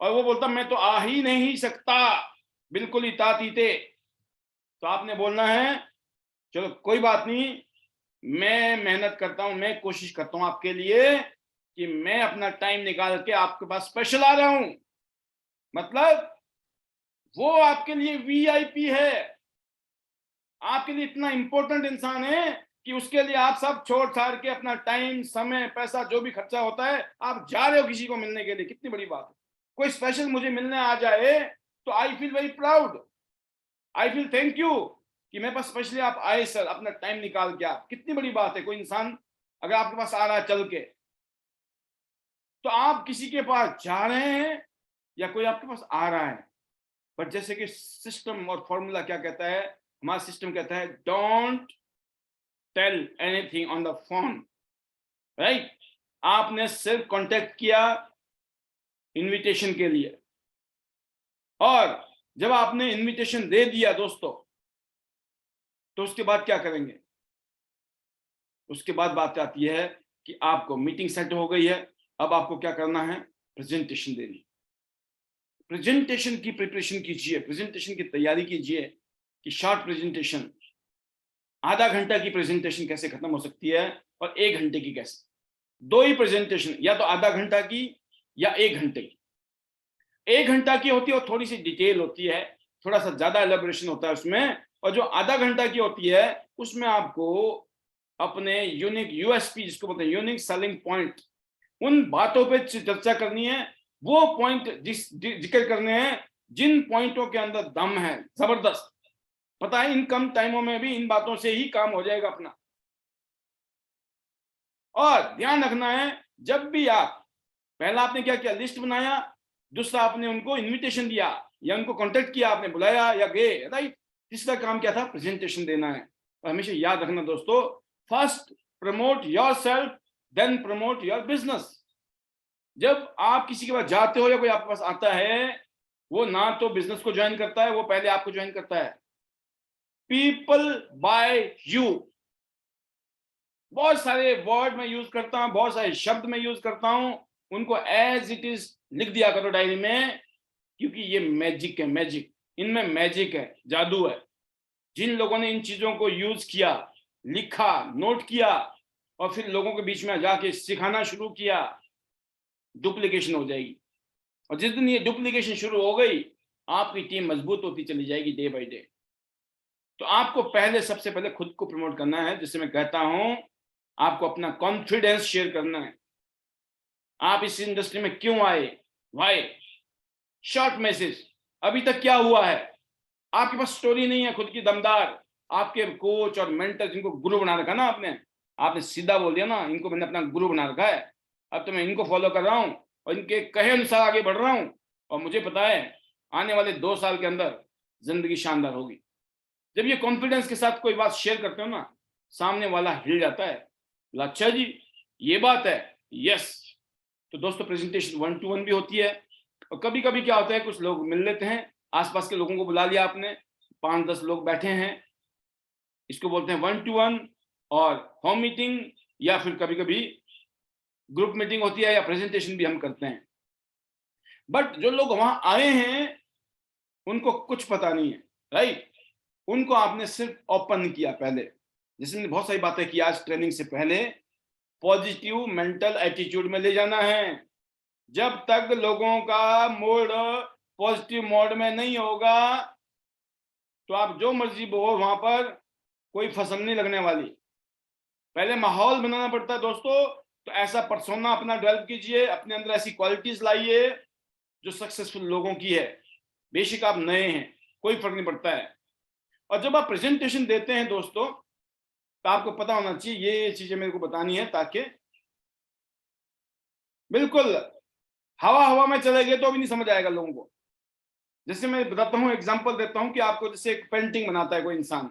और वो बोलता मैं तो आ ही नहीं सकता, बिल्कुल ही तातीते। तो आपने बोलना है चलो कोई बात नहीं, मैं मेहनत करता हूं, मैं कोशिश करता हूं आपके लिए कि मैं अपना टाइम निकाल के आपके पास स्पेशल आ रहा हूं। मतलब वो आपके लिए वीआईपी है, आपके लिए इतना इंपॉर्टेंट इंसान है कि उसके लिए आप सब छोड़ छाड़ के अपना टाइम, समय, पैसा जो भी खर्चा होता है, आप जा रहे हो किसी को मिलने के लिए। कितनी बड़ी बात है। कोई स्पेशल मुझे मिलने आ जाए तो I feel very proud, I feel thank you कि मेरे पास स्पेशली आप आए सर, अपना टाइम निकाल के। आप कितनी बड़ी बात है। कोई इंसान अगर आपके पास आ रहा है चल के, तो आप किसी के पास जा रहे हैं या कोई आपके पास आ रहा है, बट जैसे कि सिस्टम और फॉर्मूला क्या कहता है, हमारा सिस्टम कहता है don't tell anything on the phone, right. आपने सिर्फ कांटेक्ट किया इनविटेशन के लिए, और जब आपने इनविटेशन दे दिया दोस्तों, तो उसके बाद क्या करेंगे? उसके बाद बात आती है कि आपको मीटिंग सेट हो गई है, अब आपको क्या करना है? प्रेजेंटेशन देनी। प्रेजेंटेशन की प्रिपरेशन कीजिए, प्रेजेंटेशन की तैयारी कीजिए कि शॉर्ट प्रेजेंटेशन, आधा घंटा की प्रेजेंटेशन कैसे खत्म हो सकती है और 1 घंटे की कैसे। दो ही प्रेजेंटेशन, या तो आधा घंटा की या 1 घंटे की। 1 घंटा की होती है और थोड़ी सी डिटेल होती है, थोड़ा सा ज्यादा एलेबोरेशन होता है उसमें, और जो आधा घंटा की होती है उसमें आपको अपने यूनिक यूएसपी, जिसको बोलते हैं यूनिक सेलिंग पॉइंट, उन बातों पे चर्चा करनी है। वो पॉइंट जिक्र करने हैं जिन पॉइंटों के अंदर दम है जबरदस्त। पता है इन कम टाइमों में भी इन बातों से ही काम हो जाएगा अपना। और ध्यान रखना है, जब भी आप, पहला आपने क्या किया? लिस्ट बनाया। दूसरा आपने उनको इनविटेशन दिया या उनको कांटेक्ट किया, आपने बुलाया या गए, राइट। तीसरा काम क्या था? प्रेजेंटेशन देना है। और हमेशा याद रखना दोस्तों, first promote yourself, then promote your business. जब आप किसी के पास जाते हो या कोई आपके पास आता है, वो ना तो बिजनेस को ज्वाइन करता है, वो पहले आपको ज्वाइन करता है। People by you. बहुत सारे वर्ड में यूज करता हूं, बहुत सारे शब्द में यूज करता हूं, उनको एज इट इज लिख दिया करो डायरी में, क्योंकि ये मैजिक है, मैजिक। इनमें मैजिक है, जादू है। जिन लोगों ने इन चीजों को यूज किया, लिखा, नोट किया, और फिर लोगों के बीच में जाके सिखाना शुरू किया, डुप्लीकेशन हो जाएगी। और जिस दिन ये डुप्लीकेशन शुरू हो गई, आपकी टीम मजबूत होती चली जाएगी डे बाय डे। तो आपको पहले, सबसे पहले खुद को प्रमोट करना है, जिससे मैं कहता हूं आपको अपना कॉन्फिडेंस शेयर करना है। आप इस इंडस्ट्री में क्यों आए, वाई, शॉर्ट मैसेज, अभी तक क्या हुआ है। आपके पास स्टोरी नहीं है खुद की दमदार। आपके कोच और मेंटर जिनको गुरु बना रखा ना आपने सीधा बोल दिया ना, इनको मैंने अपना गुरु बना रखा है, अब तो मैं इनको फॉलो कर रहा हूं और इनके कहे अनुसार आगे बढ़ रहा हूं, और मुझे पता है आने वाले 2 साल के अंदर जिंदगी शानदार होगी। जब ये कॉन्फिडेंस के साथ कोई बात शेयर करते हो ना, सामने वाला हिल जाता है, अच्छा जी ये बात है, यस। तो दोस्तों प्रेजेंटेशन 1-to-1 भी होती है, और कभी कभी क्या होता है, कुछ लोग मिल लेते हैं, आसपास के लोगों को बुला लिया आपने, 5-10 लोग बैठे हैं, इसको बोलते हैं 1-to-1 और होम मीटिंग, या फिर कभी कभी ग्रुप मीटिंग होती है, या प्रेजेंटेशन भी हम करते हैं। बट जो लोग वहां आए हैं उनको कुछ पता नहीं है, राइट। उनको आपने सिर्फ ओपन किया पहले, जैसे मैंने बहुत सारी बातें की आज ट्रेनिंग से पहले, पॉजिटिव मेंटल एटीट्यूड में ले जाना है। जब तक लोगों का मूड पॉजिटिव मोड में नहीं होगा, तो आप जो मर्जी बोलो, वहां पर कोई फसल नहीं लगने वाली। पहले माहौल बनाना पड़ता है दोस्तों। तो ऐसा पर्सोना अपना डेवलप कीजिए, अपने अंदर ऐसी क्वालिटीज लाइए जो सक्सेसफुल लोगों की है। बेशक आप नए हैं, कोई फर्क नहीं पड़ता है। और जब आप प्रेजेंटेशन देते हैं दोस्तों, तो आपको पता होना चाहिए ये चीजें मेरे को बतानी है, ताकि बिल्कुल हवा हवा में चले गए तो भी नहीं समझ आएगा लोगों को। जैसे मैं बताता हूँ, एग्जांपल देता हूँ कि आपको, जैसे एक पेंटिंग बनाता है कोई इंसान,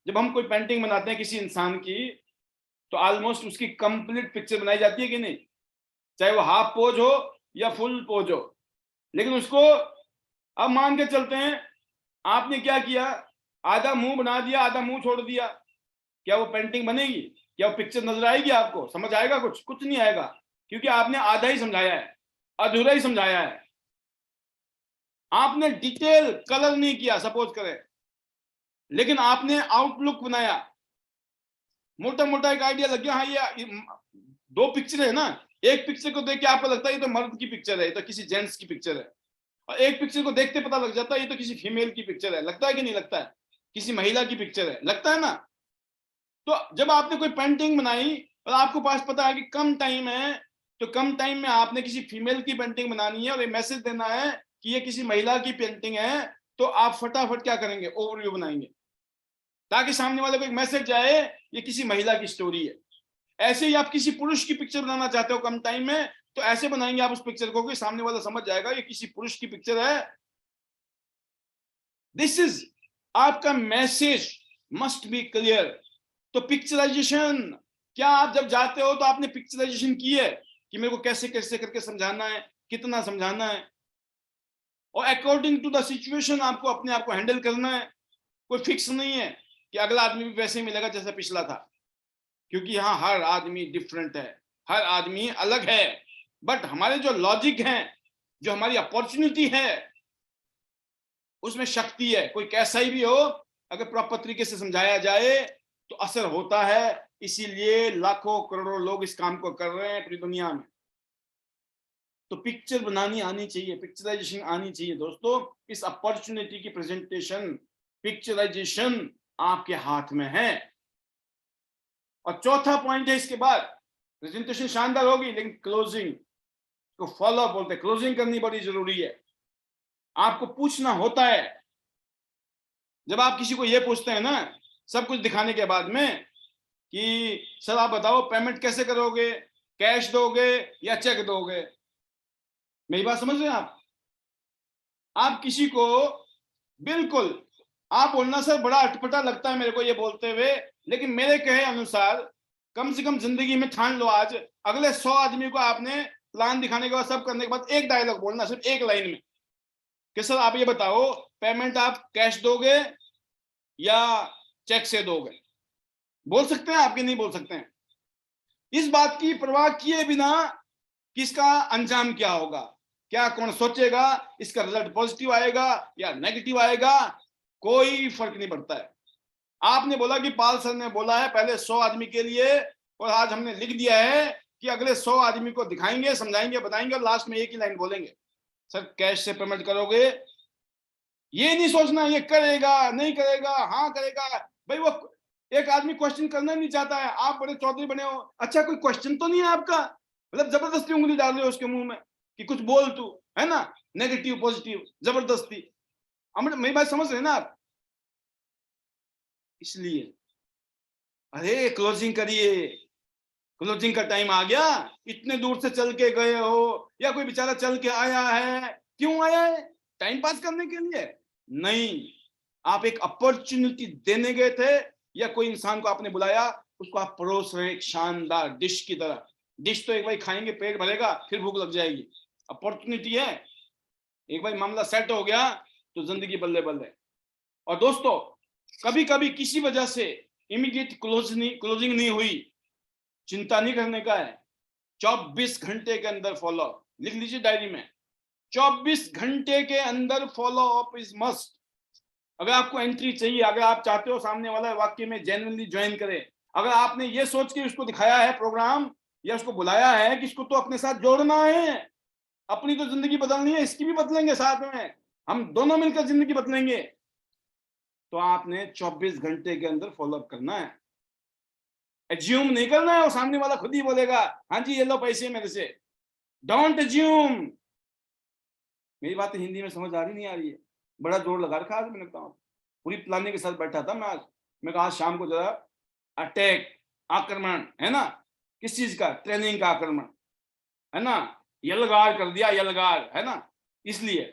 जब हम कोई पेंटिंग बनाते हैं किसी इंसान की, तो ऑलमोस्ट उसकी कंप्लीट पिक्चर बनाई जाती है कि नहीं, चाहे वो हाफ पोज हो या फुल पोज हो। लेकिन उसको अब मान के चलते हैं, आपने क्या किया, आधा मुंह बना दिया, आधा मुंह छोड़ दिया, क्या वो पेंटिंग बनेगी? क्या वो पिक्चर नजर आएगी आपको? समझ आएगा? कुछ नहीं आएगा, क्योंकि आपने आधा ही समझाया है, अधूरा ही समझाया है। आपने डिटेल कलर नहीं किया सपोज करें, लेकिन आपने आउटलुक बनाया, मोटा मोटा एक आइडिया लग गया, हाँ ये दो पिक्चर है ना, एक पिक्चर को देख के आपको लगता है ये तो मर्द की पिक्चर है, ये तो किसी जेंट्स की पिक्चर है, और एक पिक्चर को देखते पता लग जाता है ये तो किसी फीमेल की पिक्चर है। लगता है कि नहीं लगता है? किसी महिला की पिक्चर है, लगता है ना? तो जब आपने कोई पेंटिंग बनाई और आपको पास पता है कि कम टाइम है, तो कम टाइम में आपने किसी फीमेल की पेंटिंग बनानी है और ये मैसेज देना है कि ये किसी महिला की पेंटिंग है, तो आप फटाफट क्या करेंगे, ओवरव्यू बनाएंगे, ताकि सामने वाले को एक मैसेज जाए ये किसी महिला की स्टोरी है। ऐसे ही आप किसी पुरुष की पिक्चर बनाना चाहते हो कम टाइम में, तो ऐसे बनाएंगे आप उस पिक्चर को कि सामने वाला समझ जाएगा ये किसी पुरुष की पिक्चर है। दिस इज आपका मैसेज मस्ट बी क्लियर। तो पिक्चराइजेशन, क्या आप जब जाते हो तो आपने पिक्चराइजेशन की है कि मेरे को कैसे कैसे करके समझाना है, कितना समझाना है, और अकॉर्डिंग टू द सिचुएशन आपको अपने आप को हैंडल करना है। कोई फिक्स नहीं है कि अगला आदमी भी वैसे ही मिलेगा जैसा पिछला था, क्योंकि यहाँ हर आदमी डिफरेंट है, हर आदमी अलग है। बट हमारे जो लॉजिक हैं, जो हमारी अपॉर्चुनिटी है, उसमें शक्ति है। कोई कैसा ही भी हो, अगर प्रॉपर तरीके से समझाया जाए तो असर होता है। इसीलिए लाखों करोड़ों लोग इस काम को कर रहे हैं पूरी दुनिया में। तो पिक्चर बनानी आनी चाहिए, पिक्चराइजेशन आनी चाहिए दोस्तों। इस अपॉर्चुनिटी की प्रेजेंटेशन, पिक्चराइजेशन आपके हाथ में है। और चौथा पॉइंट है इसके बाद, प्रेजेंटेशन शानदार होगी लेकिन क्लोजिंग को फॉलो अप बोलते हैं। क्लोजिंग करनी बड़ी जरूरी है। आपको पूछना होता है, जब आप किसी को यह पूछते हैं ना सब कुछ दिखाने के बाद में कि सर आप बताओ पेमेंट कैसे करोगे, कैश दोगे या चेक दोगे? मेरी बात समझ रहे हैं आप किसी को बिल्कुल आप बोलना सर बड़ा अटपटा लगता है मेरे को ये बोलते हुए, लेकिन मेरे कहे अनुसार कम से कम जिंदगी में ठान लो आज, अगले 100 आदमी को आपने प्लान दिखाने के बाद, सब करने के बाद, एक डायलॉग बोलना सिर्फ एक लाइन में कि सर आप ये बताओ पेमेंट आप कैश दोगे या चेक से दोगे? बोल सकते हैं आपके? नहीं बोल सकते हैं। इस बात की परवाह किए बिना किसका अंजाम क्या होगा, क्या कौन सोचेगा, इसका रिजल्ट पॉजिटिव आएगा या नेगेटिव आएगा, कोई फर्क नहीं पड़ता है। आपने बोला कि पाल सर ने बोला है पहले 100 आदमी के लिए, और आज हमने लिख दिया है कि अगले 100 आदमी को दिखाएंगे, समझाएंगे, बताएंगे, और लास्ट में एक ही लाइन बोलेंगे, सर कैश से पेमेंट करोगे? ये नहीं सोचना ये करेगा नहीं करेगा, हाँ करेगा। भाई वो एक आदमी क्वेश्चन करना नहीं चाहता है, आप बड़े चौधरी बने हो, अच्छा कोई क्वेश्चन तो नहीं है आपका, मतलब जबरदस्ती उंगली डाल रहे हो उसके मुंह में कि कुछ बोल तू, है ना, नेगेटिव पॉजिटिव जबरदस्ती। मेरी बात समझ रहे हैं ना आप? इसलिए अरे क्लोजिंग करिए, क्लोजिंग का टाइम आ गया। इतने दूर से चल के गए हो या कोई बेचारा चल के आया है, क्यों आया है? टाइम पास करने के लिए नहीं, आप एक अपॉर्चुनिटी देने गए थे, या कोई इंसान को आपने बुलाया, उसको आप परोस रहे एक शानदार डिश की तरह। डिश तो एक बार खाएंगे पेट भरेगा, फिर भूख लग जाएगी। अपॉर्चुनिटी है, एक बार मामला सेट हो गया तो जिंदगी बल्ले बल्ले। और दोस्तों कभी कभी किसी वजह से इमीडिएट क्लोजिंग नहीं हुई, चिंता नहीं करने का है। 24 घंटे के अंदर फॉलो अप, लिख लीजिए डायरी में, 24 घंटे के अंदर फॉलो अप इज मस्ट। अगर आपको एंट्री चाहिए, अगर आप चाहते हो सामने वाला वाकई में जेन्युइनली ज्वाइन करे, अगर आपने ये सोच के उसको दिखाया है प्रोग्राम या उसको बुलाया है कि इसको तो अपने साथ जोड़ना है, अपनी तो जिंदगी बदलनी है, इसकी भी बदलेंगे साथ में, हम दोनों मिलकर जिंदगी बदलेंगे, तो आपने 24 घंटे के अंदर फॉलो अप करना है। एज्यूम नहीं करना है, और सामने वाला खुद ही बोलेगा हाँ जी ये लो पैसे मेरे से। Don't assume. मेरी बात हिंदी में समझ आ रही नहीं आ रही है? बड़ा जोर लगा रखा आज मैंने, कहा पूरी प्लानिंग के साथ बैठा था मैं आज। मैं कहा शाम को जरा अटैक, आक्रमण, है ना, किस चीज का? ट्रेनिंग का आक्रमण, है ना, यलगार कर दिया, यलगार, है ना। इसलिए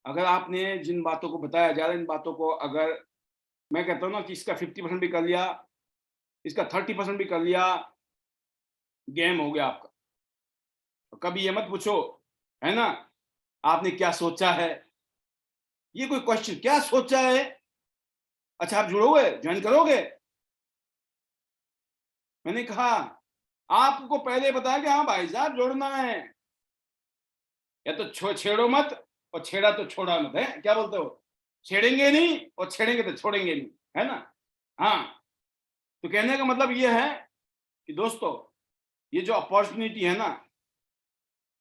अगर आपने जिन बातों को बताया जा रहा है, इन बातों को अगर मैं कहता हूँ ना कि इसका 50% भी कर लिया, इसका 30% भी कर लिया, गेम हो गया आपका। तो कभी ये मत पूछो, है ना, आपने क्या सोचा है, ये कोई क्वेश्चन, क्या सोचा है? अच्छा आप जुड़ोगे, ज्वाइन करोगे? मैंने कहा आपको पहले बताया कि हाँ भाई साहब जोड़ना है, या तो छेड़ो मत और छेड़ा तो छोड़ा मत, है क्या बोलते हो? छेड़ेंगे नहीं और छेड़ेंगे तो छोड़ेंगे नहीं, है ना? हाँ, तो कहने का मतलब ये है कि दोस्तों, ये जो अपॉर्चुनिटी है ना,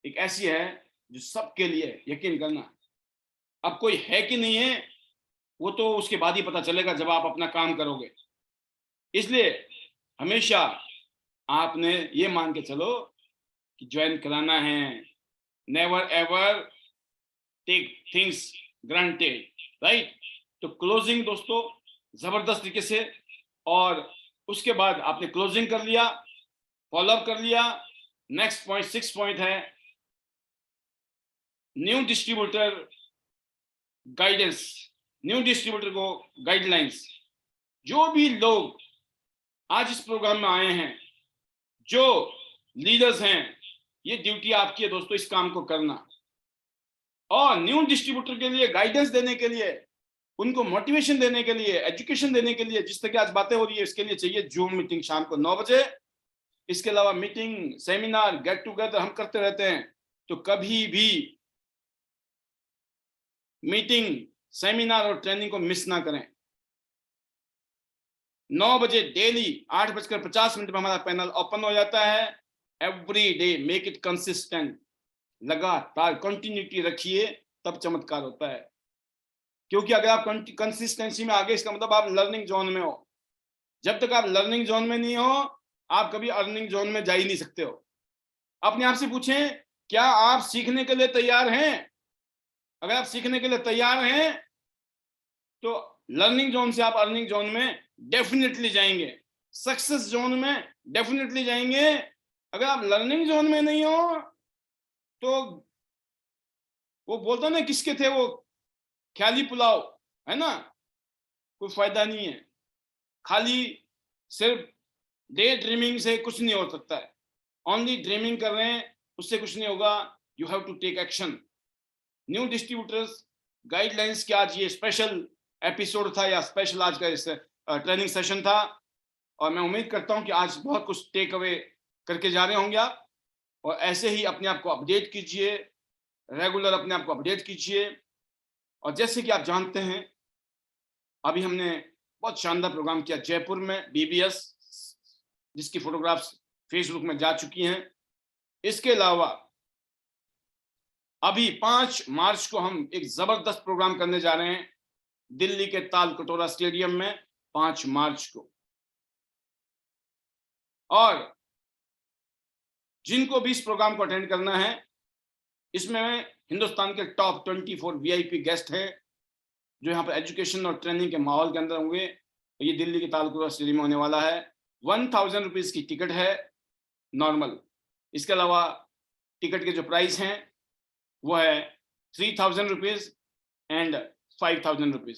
एक ऐसी है जो सबके लिए है, यकीन करना। अब कोई है कि नहीं है, वो तो उसके बाद ही पता चलेगा जब आप अपना काम करोगे। इसलिए हमेशा आपने ये मान के चलो कि ज्वाइन कराना है, never ever take things granted, right? तो क्लोजिंग दोस्तों जबरदस्त तरीके से, और उसके बाद आपने क्लोजिंग कर लिया, फॉलोअप कर लिया। नेक्स्ट पॉइंट 6 पॉइंट है new distributor guidance, new distributor को गाइडलाइंस। जो भी लोग आज इस प्रोग्राम में आए हैं, जो लीडर्स हैं, ये ड्यूटी आपकी है दोस्तों, इस काम को करना। और न्यू डिस्ट्रीब्यूटर के लिए गाइडेंस देने के लिए, उनको मोटिवेशन देने के लिए, एजुकेशन देने के लिए, जिस तरह की आज बातें हो रही है, इसके लिए चाहिए जूम मीटिंग शाम को 9 बजे। इसके अलावा मीटिंग, सेमिनार, गेट टुगेदर हम करते रहते हैं। तो कभी भी मीटिंग, सेमिनार और ट्रेनिंग को मिस ना करें। 9 बजे डेली 8:50 में हमारा पैनल ओपन हो जाता है। Every day make it consistent, लगातार कंटिन्यूटी रखिए, तब चमत्कार होता है। क्योंकि अगर आप कंसिस्टेंसी में आगे, इसका मतलब आप लर्निंग जोन में हो। जब तक आप लर्निंग जोन में नहीं हो, आप कभी अर्निंग जोन में जा ही नहीं सकते हो। अपने आप से पूछें, क्या आप सीखने के लिए तैयार हैं? अगर आप सीखने के लिए तैयार हैं तो लर्निंग जोन से आप अर्निंग जोन में डेफिनेटली जाएंगे, सक्सेस जोन में डेफिनेटली जाएंगे। अगर आप लर्निंग जोन में नहीं हो तो वो बोलता ना, किसके थे वो, ख्याली पुलाव, है ना, कोई फायदा नहीं है। खाली सिर्फ डे ड्रीमिंग से कुछ नहीं हो सकता है। ओनली ड्रीमिंग कर रहे हैं, उससे कुछ नहीं होगा। You have to take action. New distributors guidelines के आज ये स्पेशल एपिसोड था, या स्पेशल आज का इस ट्रेनिंग सेशन था। और मैं उम्मीद करता हूं कि आज बहुत कुछ टेक अवे करके जा रहे होंगे आप। और ऐसे ही अपने आप को अपडेट कीजिए, रेगुलर अपने आप को अपडेट कीजिए। और जैसे कि आप जानते हैं, अभी हमने बहुत शानदार प्रोग्राम किया जयपुर में, बीबीएस, जिसकी फोटोग्राफ्स फेसबुक में जा चुकी हैं। इसके अलावा अभी 5 मार्च को हम एक जबरदस्त प्रोग्राम करने जा रहे हैं दिल्ली के ताल कटोरा स्टेडियम में, 5 मार्च को। और जिनको भी इस प्रोग्राम को अटेंड करना है, इसमें हिंदुस्तान के टॉप 24 वीआईपी गेस्ट हैं, जो यहाँ पर एजुकेशन और ट्रेनिंग के माहौल के अंदर होंगे। ये दिल्ली के ताल कटोरा स्टेडियम में होने वाला है। 1000 रुपीज की टिकट है नॉर्मल। इसके अलावा टिकट के जो प्राइस हैं वो है 3000 रुपीज एंड 5000 रुपीज।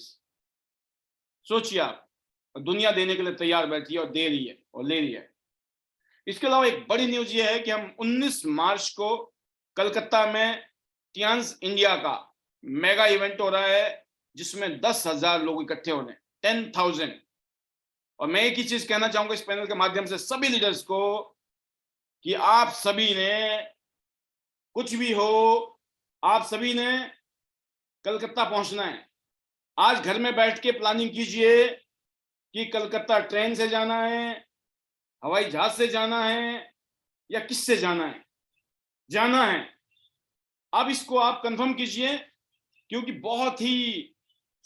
सोचिए आप, दुनिया देने के लिए तैयार बैठी है और दे रही है और ले रही है। इसके अलावा एक बड़ी न्यूज ये है कि हम 19 मार्च को कलकत्ता में टियान्स इंडिया का मेगा इवेंट हो रहा है, जिसमें 10,000 लोग इकट्ठे हो रहे हैं, 10,000। और मैं एक ही चीज कहना चाहूंगा इस पैनल के माध्यम से सभी लीडर्स को, कि आप सभी ने, कुछ भी हो, आप सभी ने कलकत्ता पहुंचना है। आज घर में बैठ के प्लानिंग कीजिए कि कलकत्ता ट्रेन से जाना है, हवाई जहाज से जाना है, या किससे जाना है। जाना है, अब इसको आप कंफर्म कीजिए, क्योंकि बहुत ही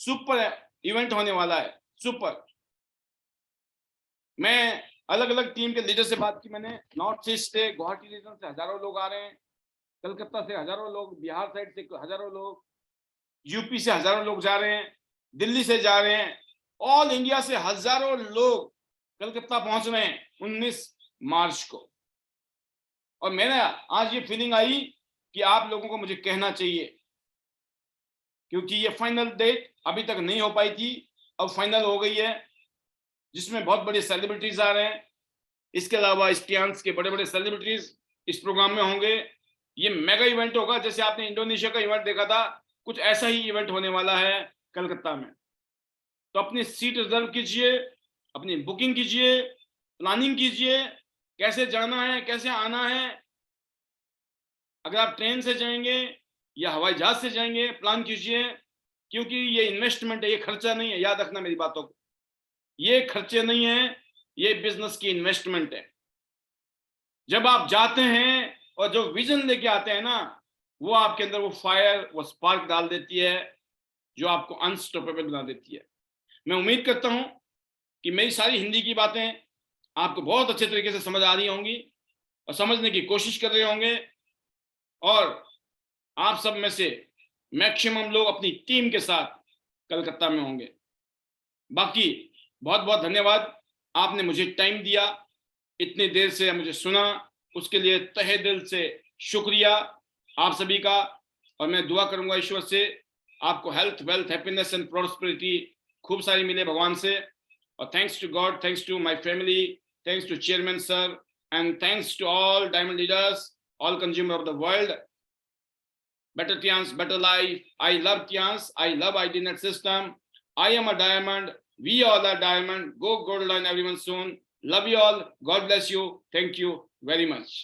सुपर इवेंट होने वाला है, सुपर। मैं अलग अलग टीम के लीडर से बात की मैंने। नॉर्थ ईस्ट से, गुवाहाटी रीजन से हजारों लोग आ रहे हैं, कलकत्ता से हजारों लोग, बिहार साइड से हजारों लोग, यूपी से हजारों लोग जा रहे हैं, दिल्ली से जा रहे हैं, ऑल इंडिया से हजारों लोग कलकत्ता पहुंच रहे हैं 19 मार्च को। और मेरा आज ये फीलिंग आई कि आप लोगों को मुझे कहना चाहिए, क्योंकि ये फाइनल डेट अभी तक नहीं हो पाई थी, अब फाइनल हो गई है, जिसमें बहुत बड़े सेलिब्रिटीज आ रहे हैं। इसके अलावा टियान्स के बड़े बड़े सेलिब्रिटीज इस प्रोग्राम में होंगे। ये मेगा इवेंट होगा, जैसे आपने इंडोनेशिया का इवेंट देखा था, कुछ ऐसा ही इवेंट होने वाला है कलकत्ता में। तो अपनी सीट रिजर्व कीजिए, अपनी बुकिंग कीजिए, प्लानिंग कीजिए, कैसे जाना है, कैसे आना है। अगर आप ट्रेन से जाएंगे या हवाई जहाज से जाएंगे, प्लान कीजिए, क्योंकि ये इन्वेस्टमेंट है, ये खर्चा नहीं है। याद रखना मेरी बातों को, ये खर्चे नहीं है, ये बिजनेस की इन्वेस्टमेंट है। जब आप जाते हैं और जो विजन लेके आते हैं ना, वो आपके अंदर वो फायर, वो स्पार्क डाल देती है, जो आपको अनस्टॉपेबल बना देती है। मैं उम्मीद करता हूं कि मेरी सारी हिंदी की बातें आपको बहुत अच्छे तरीके से समझ आ रही होंगी और समझने की कोशिश कर रहे होंगे, और आप सब में से मैक्सिमम लोग अपनी टीम के साथ कलकत्ता में होंगे। बाकी बहुत बहुत धन्यवाद, आपने मुझे टाइम दिया, इतनी देर से मुझे सुना, उसके लिए तहे दिल से शुक्रिया आप सभी का। और मैं दुआ करूंगा ईश्वर से आपको health, wealth, happiness and prosperity खूब सारी मिले भगवान से। और thanks to God, thanks to my family, thanks to chairman sir, and thanks to all diamond leaders, all consumer of the world. Better Tians, better life. I love Tians. I love IDNet system. I am a diamond. We all are diamond. Go gold line everyone soon. Love you all. God bless you. Thank you very much.